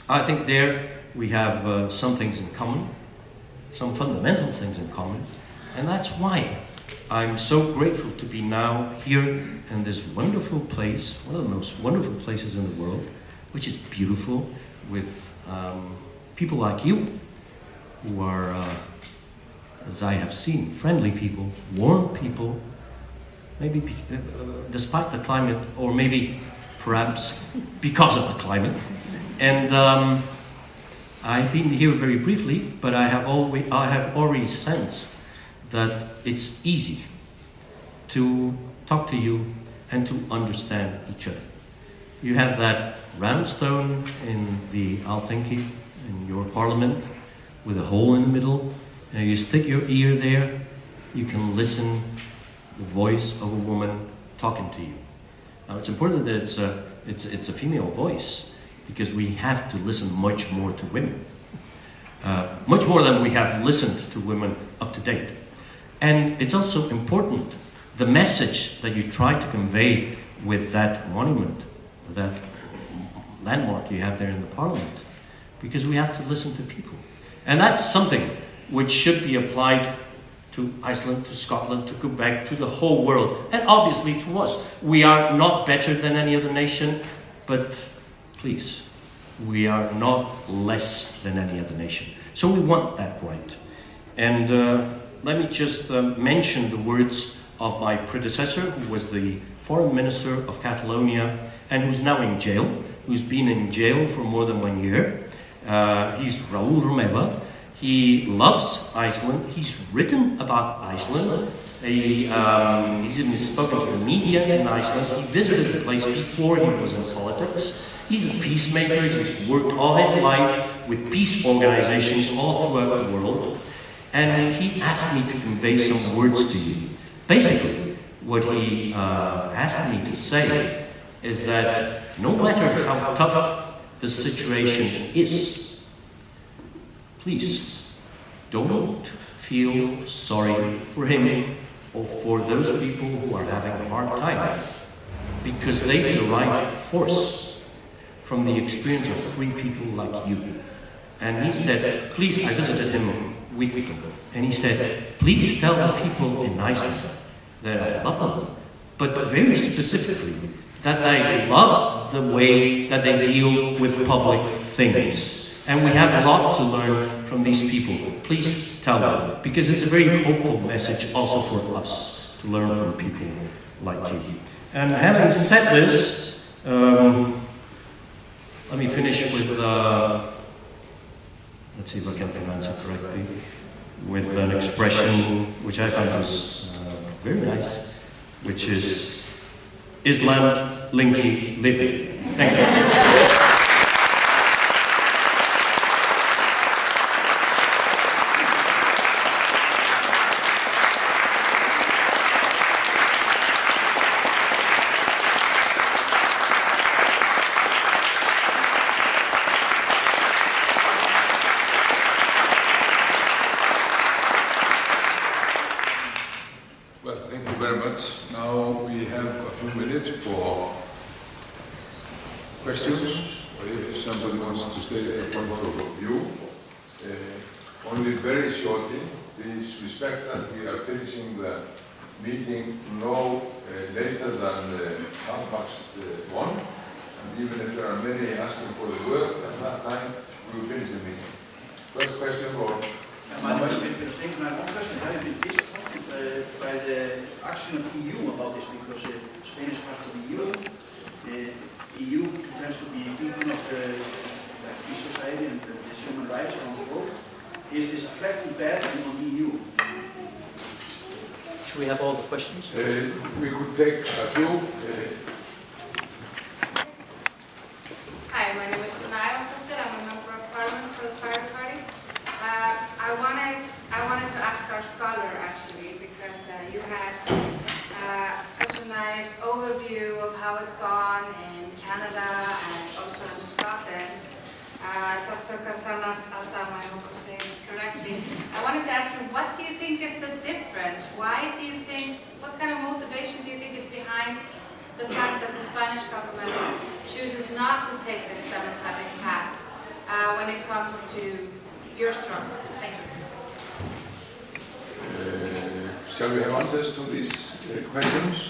I think there we have some things in common, some fundamental things in common, and that's why I'm so grateful to be now here in this wonderful place, one of the most wonderful places in the world, which is beautiful, with people like you, who are, as I have seen, friendly people, warm people, maybe despite the climate, or maybe perhaps because of the climate. And I've been here very briefly, but I have already sensed that it's easy to talk to you and to understand each other. You have that round stone in the Helsinki, in your parliament, with a hole in the middle, and you stick your ear there, you can listen the voice of a woman talking to you. Now it's important that it's a female voice, because we have to listen much more to women. Much more than we have listened to women up to date. And it's also important, the message that you try to convey with that monument, that landmark you have there in the parliament, because we have to listen to people. And that's something which should be applied to Iceland, to Scotland, to Quebec, to the whole world, and obviously to us. We are not better than any other nation, but please, we are not less than any other nation. So we want that right. And let me just mention the words of my predecessor, who was the foreign minister of Catalonia, and who's now in jail, who's been in jail for more than 1 year. He's Raúl Romeva. He loves Iceland. He's written about Iceland. He's even spoken to the media in Iceland. He visited the place before he was in politics. He's a peacemaker. He's worked all his life with peace organizations all throughout the world. And he asked me to convey some words to you. Basically, what he asked me to say is that no matter how tough the situation is, please don't feel sorry for him or for those people who are having a hard time, because they derive force from the experience of free people like you. And he said, please, I visited him a week ago, and he said, please tell the people in Iceland that I love them, but very specifically, that I love the way that they deal with public things. And we have a lot to learn from these people. Please tell them, because it's a very hopeful message also for us to learn from people like you. And having said this, let me finish with, let's see if I can pronounce it correctly, with an expression which I find was very nice, which is Island Linky Living. Thank you.
Well, thank you very much. Now we have a few minutes for questions, or if somebody wants to state a point of view. Only very shortly, please respect that we are finishing the meeting no later than 1:30. And even if there are many asking for the word at that time, we will finish the meeting. First question, or?
My name is Peter Stink. My one question: have you been disappointed by the action of EU about this? Because Spain is part of the EU. The EU tends to be beacon of the free society and the human rights around the world. Is this reflecting badly on the EU?
Should we have all the questions?
We could take a few.
Hi, my name is Sunaya. I'm a member of Parliament for the Pirate Party. I wanted to ask our scholar actually, because you had such a nice overview of how it's gone in Canada and also in Scotland. Dr. Kasanas Altam, I hope I'm saying this correctly. I wanted to ask him, what do you think is the difference? Why do you think, what kind of motivation do you think is behind the fact that the Spanish government chooses not to take this democratic path when it comes to your struggle? Thank you.
Shall we have answers to these questions?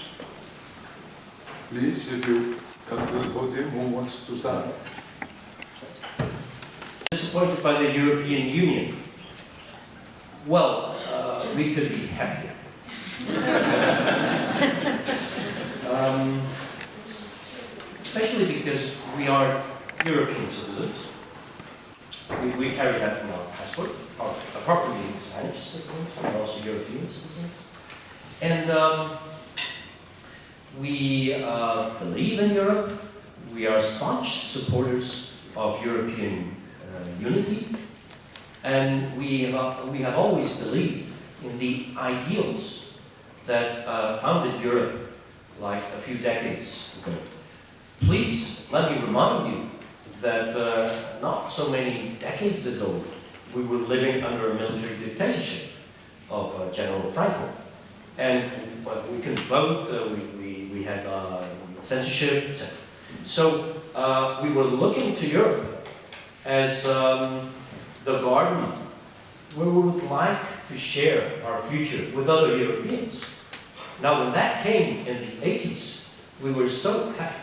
Please, if you come to the podium, who wants to start?
Disappointed by the European Union. Well, we could be happier. Especially because we are European citizens. We carry that in our passport, apart from being Spanish citizens, we're also European citizens. And we believe in Europe. We are staunch supporters of European unity. And we have always believed in the ideals that founded Europe like a few decades ago. Please let me remind you that not so many decades ago we were living under a military dictatorship of General Franco. And we couldn't vote, we had censorship, etc. So we were looking to Europe as the garden where we would like to share our future with other Europeans. Now, when that came in the 80s, we were so happy.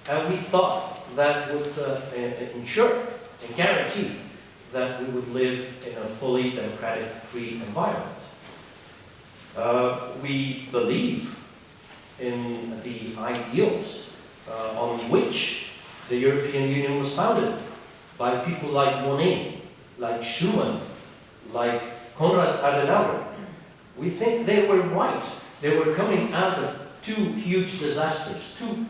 And we thought that would ensure and guarantee that we would live in a fully democratic, free environment. We believe in the ideals on which the European Union was founded by people like Monet, like Schuman, like Konrad Adenauer. We think they were right. They were coming out of two huge disasters, two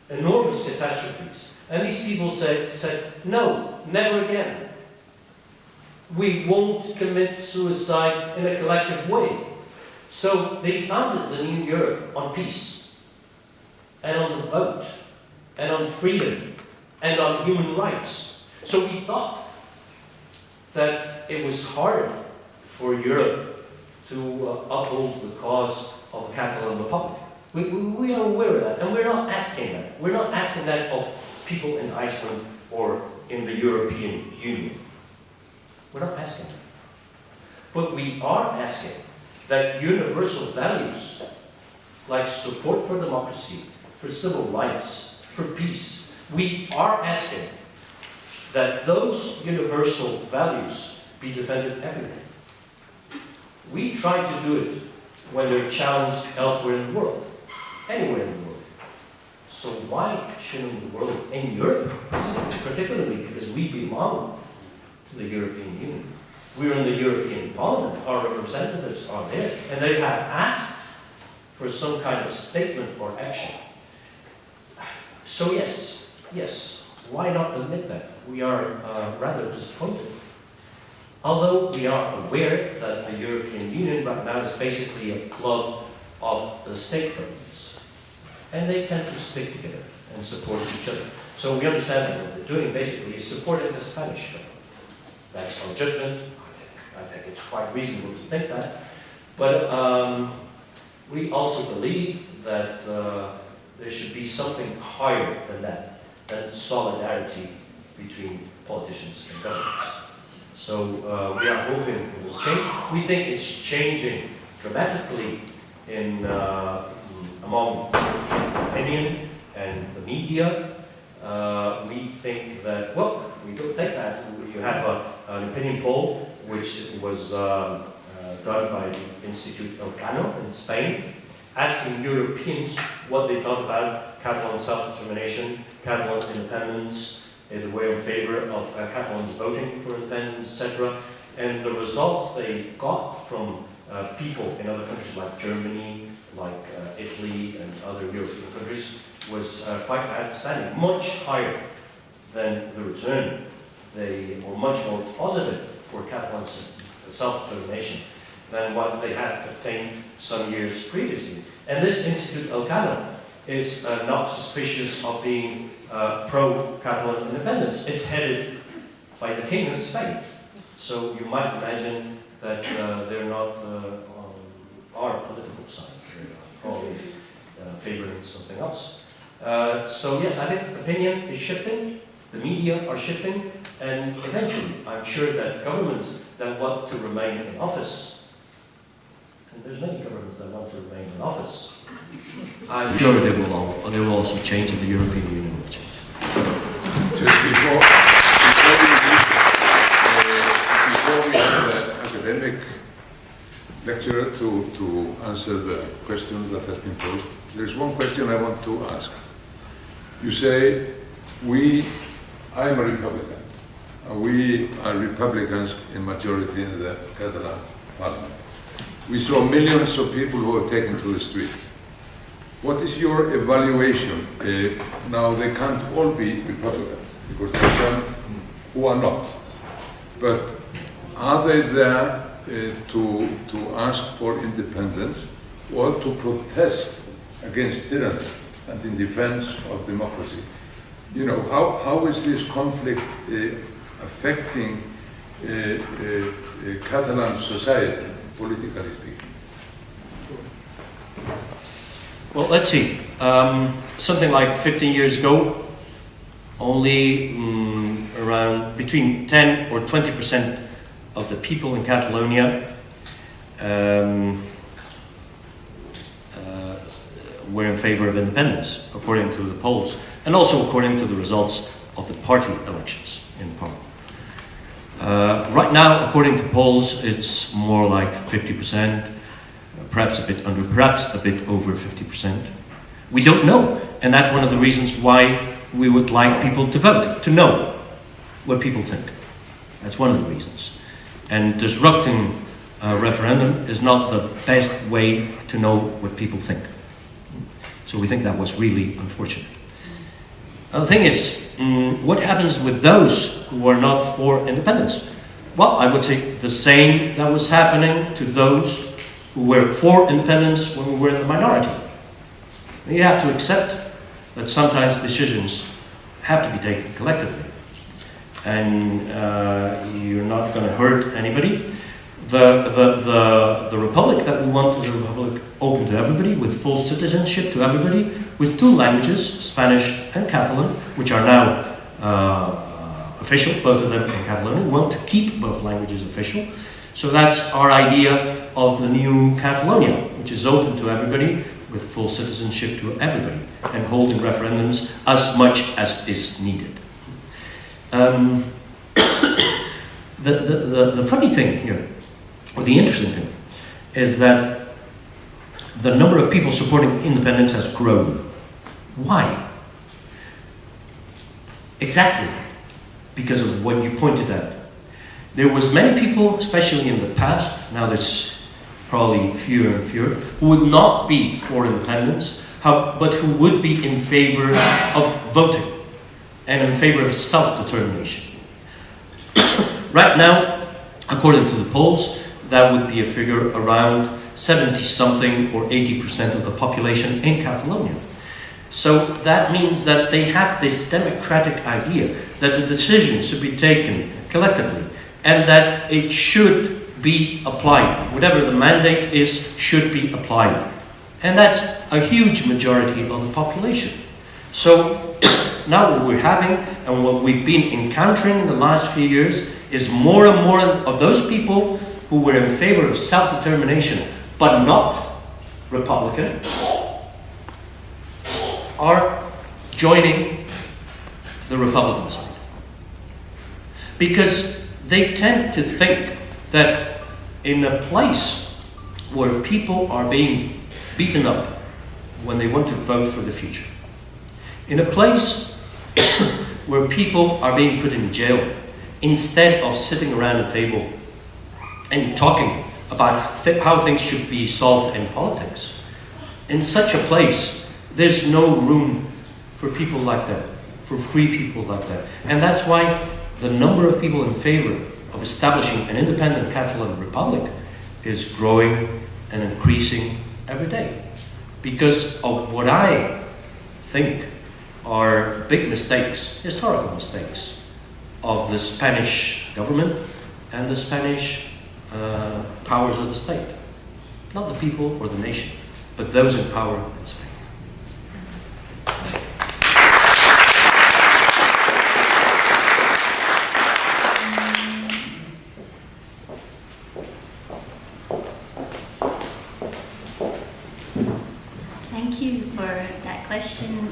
enormous catastrophes. And these people said, no, never again. We won't commit suicide in a collective way. So they founded the new Europe on peace, and on the vote, and on freedom, and on human rights. So we thought that it was hard for Europe to uphold the cause of a Catalan Republic. We are aware of that, and we're not asking that. We're not asking that of people in Iceland or in the European Union. We're not asking that. But we are asking that universal values, like support for democracy, for civil rights, for peace, we are asking that those universal values be defended everywhere. We try to do it when they're challenged elsewhere in the world, anywhere in the world. So why shouldn't the world, in Europe particularly, because we belong to the European Union, we're in the European Parliament, our representatives are there, and they have asked for some kind of statement or action. So yes, why not admit that? We are rather disappointed. Although we are aware that the European Union right now is basically a club of the state governments, and they tend to stick together and support each other. So we understand that what they're doing basically is supporting the Spanish government. That's our judgment. I think it's quite reasonable to think that. But we also believe that there should be something higher than that, than solidarity between politicians and governments. So we are hoping it will change. We think it's changing dramatically in among opinion and the media. We think that, well, we don't think that. You have an opinion poll which was done by the Institute Elcano in Spain, asking Europeans what they thought about Catalan self-determination, Catalan independence, they were in favor of Catalans voting for independence, etc. And the results they got from people in other countries like Germany, like Italy and other European countries was quite outstanding, much higher than the return. They were much more positive for Catalan self-determination than what they had obtained some years previously. And this Institute Elcano is not suspicious of being pro-Catalan independence. It's headed by the King of Spain. So you might imagine that they're not on our political side. They're probably favoring something else. So yes, I think opinion is shifting. The media are shifting. And eventually, I'm sure that governments that want to remain in office, and there's many governments that want to remain in office, I'm sure they will also change, and the European Union will change.
Just before we have the academic lecturer to answer the question that has been posed, there's one question I want to ask. You say, I am a Republican. We are Republicans in majority in the Catalan parliament. We saw millions of people who were taken to the street. What is your evaluation? Now they can't all be Republicans because there are some who are not. But are they there to ask for independence or to protest against tyranny and in defense of democracy? You know, how is this conflict affecting Catalan society, politically speaking?
Well, let's see. Something like 15 years ago, only around between 10 or 20% of the people in Catalonia were in favor of independence, according to the polls, and also according to the results of the party elections in Parliament. Right now, according to polls, it's more like 50%, perhaps a bit under, perhaps a bit over 50%. We don't know, and that's one of the reasons why we would like people to vote, to know what people think. That's one of the reasons. And disrupting a referendum is not the best way to know what people think. So we think that was really unfortunate. The thing is, what happens with those who are not for independence? Well, I would say the same that was happening to those who were for independence when we were in the minority. You have to accept that sometimes decisions have to be taken collectively. And you're not going to hurt anybody. The republic that we want is a republic open to everybody, with full citizenship to everybody, with two languages, Spanish and Catalan, which are now official, both of them in Catalonia. We want to keep both languages official. So that's our idea of the new Catalonia, which is open to everybody, with full citizenship to everybody, and holding referendums as much as is needed. The funny thing here, or the interesting thing, is that the number of people supporting independence has grown. Why? Exactly because of what you pointed out. There was many people, especially in the past, now there's probably fewer and fewer, who would not be for independence, but who would be in favor of voting and in favor of self-determination. Right now, according to the polls, that would be a figure around 70-something or 80% of the population in Catalonia. So that means that they have this democratic idea that the decision should be taken collectively and that it should be applied. Whatever the mandate is should be applied. And that's a huge majority of the population. So now what we're having and what we've been encountering in the last few years is more and more of those people who were in favor of self-determination but not Republican are joining the Republican side. Because they tend to think that in a place where people are being beaten up when they want to vote for the future, in a place where people are being put in jail instead of sitting around a table and talking about how things should be solved in politics, in such a place, there's no room for people like that, for free people like that. And that's why the number of people in favor of establishing an independent Catalan republic is growing and increasing every day. Because of what I think are big mistakes, historical mistakes, of the Spanish government and the Spanish powers of the state. Not the people or the nation, but those in power in Spain.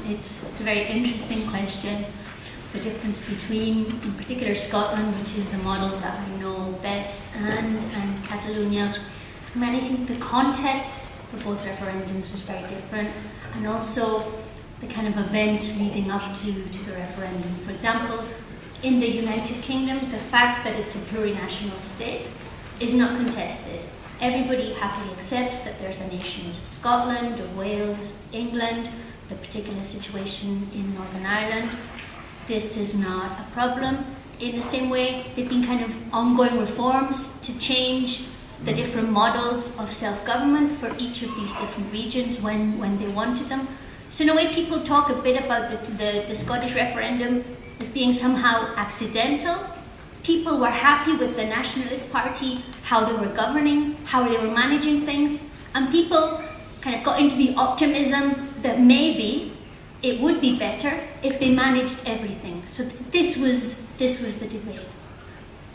It's a very interesting question. The difference between, in particular, Scotland, which is the model that I know best, and Catalonia. I mean, I think the context for both referendums was very different, and also the kind of events leading up to the referendum. For example, in the United Kingdom, the fact that it's a plurinational state is not contested. Everybody happily accepts that there's the nations of Scotland, of Wales, England, the particular situation in Northern Ireland. This is not a problem. In the same way, there've been kind of ongoing reforms to change the different models of self-government for each of these different regions when they wanted them. So in a way, people talk a bit about the Scottish referendum as being somehow accidental. People were happy with the Nationalist Party, how they were governing, how they were managing things, and people kind of got into the optimism that maybe it would be better if they managed everything. So this was the debate.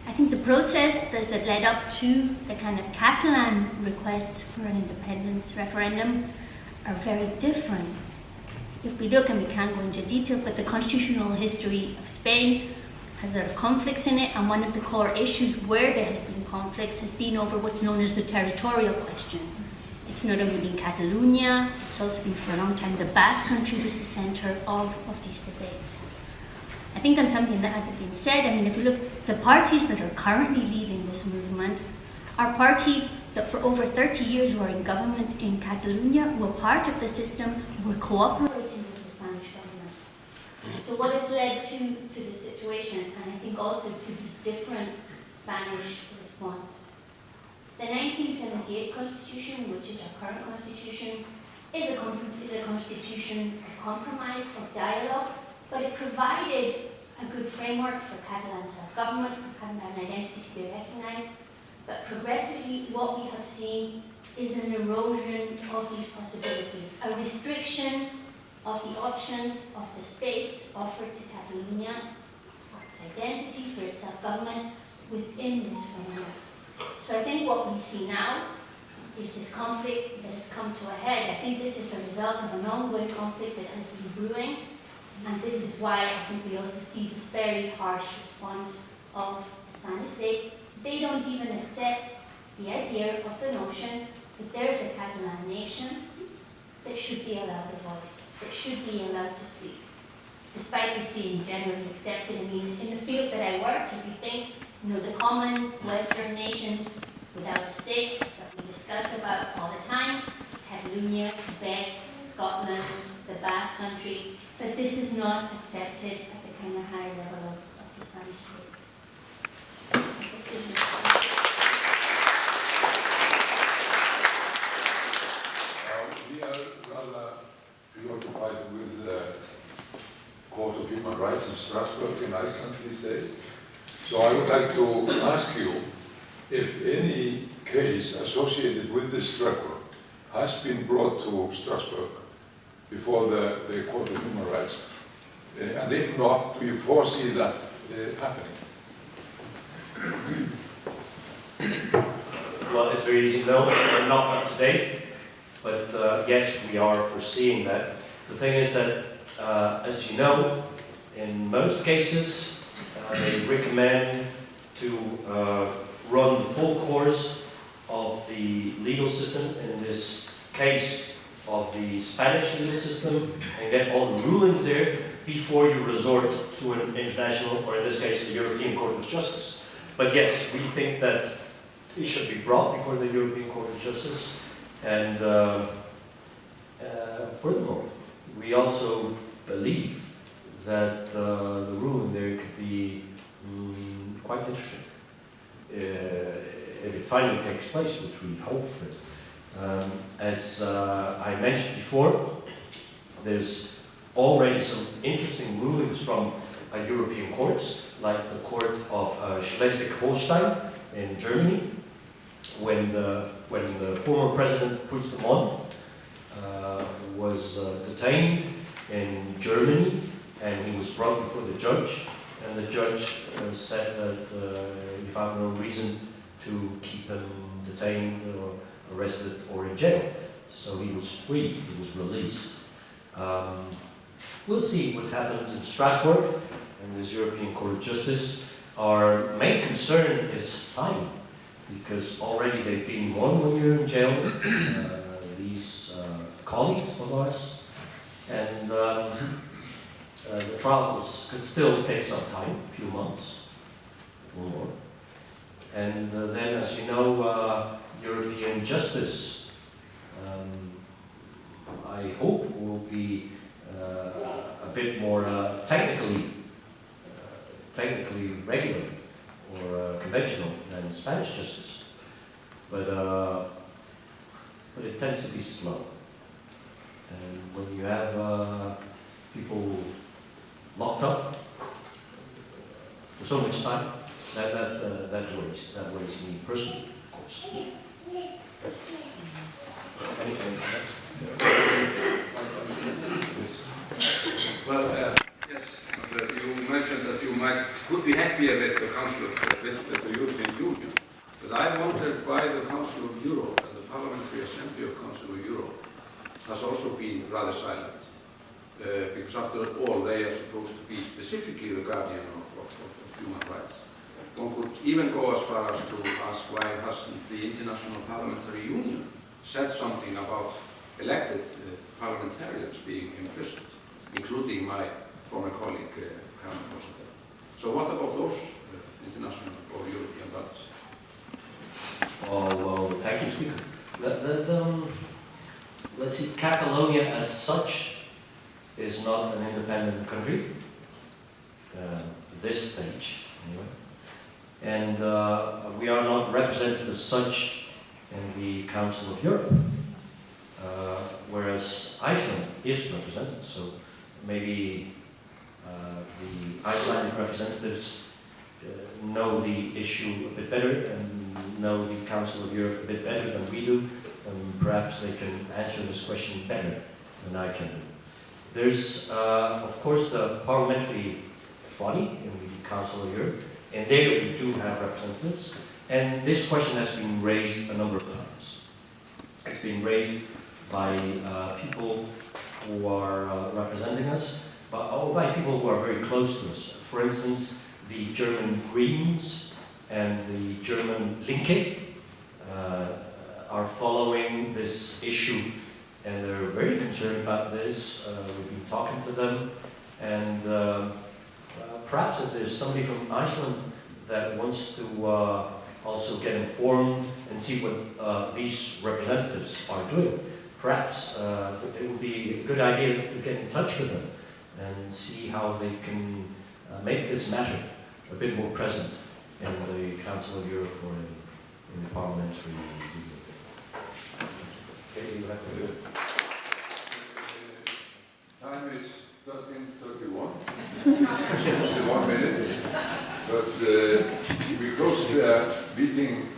I think the process that led up to the kind of Catalan requests for an independence referendum are very different. If we look, and we can't go into detail, but the constitutional history of Spain has a lot of conflicts in it, and one of the core issues where there has been conflicts has been over what's known as the territorial question. It's not only been Catalonia, it's also been for a long time the Basque Country was the centre of these debates. I think on something that has been said, I mean, if you look, the parties that are currently leading this movement are parties that for over 30 years were in government in Catalonia, were part of the system, were cooperating with the Spanish government. So what has led to this situation, and I think also to this different Spanish response? The 1978 Constitution, which is our current Constitution, is a constitution of compromise, of dialogue, but it provided a good framework for Catalan self-government, for Catalan identity to be recognised. But progressively, what we have seen is an erosion of these possibilities, a restriction of the options, of the space offered to Catalonia for its identity, for its self-government within this framework. So I think what we see now is this conflict that has come to a head. I think this is the result of an ongoing conflict that has been brewing, and this is why I think we also see this very harsh response of the Spanish state. They don't even accept the idea of the notion that there's a Catalan nation that should be allowed a voice, that should be allowed to speak. Despite this being generally accepted, I mean, in the field that I work, if you think, the common Western nations without a state that we discuss about all the time, Catalonia, Quebec, Scotland, the Basque Country, but this is not accepted at the kind of high level of the Spanish state.
We are rather preoccupied with the Court of Human Rights in Strasbourg in Iceland these days. So I would like to ask you if any case associated with this struggle has been brought to Strasbourg before the Court of Human Rights. And if not, do you foresee that happening?
Well, it's very easy. No, we're not up to date, but yes, we are foreseeing that. The thing is that, as you know, in most cases, they recommend to run the full course of the legal system, in this case of the Spanish legal system, and get all the rulings there before you resort to an international, or in this case, the European Court of Justice. But yes, we think that it should be brought before the European Court of Justice. And furthermore, we also believe that the ruling there could be quite interesting if it finally takes place, which we hope for. As I mentioned before, there's already some interesting rulings from European courts, like the court of Schleswig-Holstein in Germany, when the former president Puigdemont was detained in Germany, and he was brought before the judge, and the judge said that he found no reason to keep him detained or arrested or in jail. So he was free, he was released. We'll see what happens in Strasbourg and this European Court of Justice. Our main concern is time, because already they've been more than 1 year in jail, these colleagues of ours, and the trial could still take some time, a few months or more. And then, as you know, European justice, I hope, will be a bit more technically regular or conventional than Spanish justice, but it tends to be slow. And when you have people locked up for so much time, that worries me personally, of course. Anything else?
Well, yes, you mentioned that you could be happier with the Council with the European Union, but I wonder why the Council of Europe and the Parliamentary Assembly of Council of Europe has also been rather silent, because after all they are supposed to be specifically the guardian of human rights. One could even go as far as to ask why hasn't the International Parliamentary Union said something about elected parliamentarians being imprisoned, including my former colleague, Karen Fossenter. So what about those international or European bodies?
Oh, well, thank you, Speaker. Let's see, Catalonia as such is not an independent country, at this stage, anyway. And we are not represented as such in the Council of Europe, whereas Iceland is represented, so maybe the Icelandic representatives know the issue a bit better and know the Council of Europe a bit better than we do, and perhaps they can answer this question better than I can do. There's, of course, the parliamentary body in the Council of Europe, and there we do have representatives, and this question has been raised a number of times. It's been raised by people who are representing us, but by people who are very close to us. For instance, the German Greens and the German Linke are following this issue, and they're very concerned about this. We've been talking to them, and perhaps if there's somebody from Iceland that wants to also get informed and see what these representatives are doing, perhaps it would be a good idea to get in touch with them and see how they can make this matter a bit more present in the Council of Europe or in the parliamentary union. Okay, you have to do it.
Time is 13:31. Just 1 minute. But we close the meeting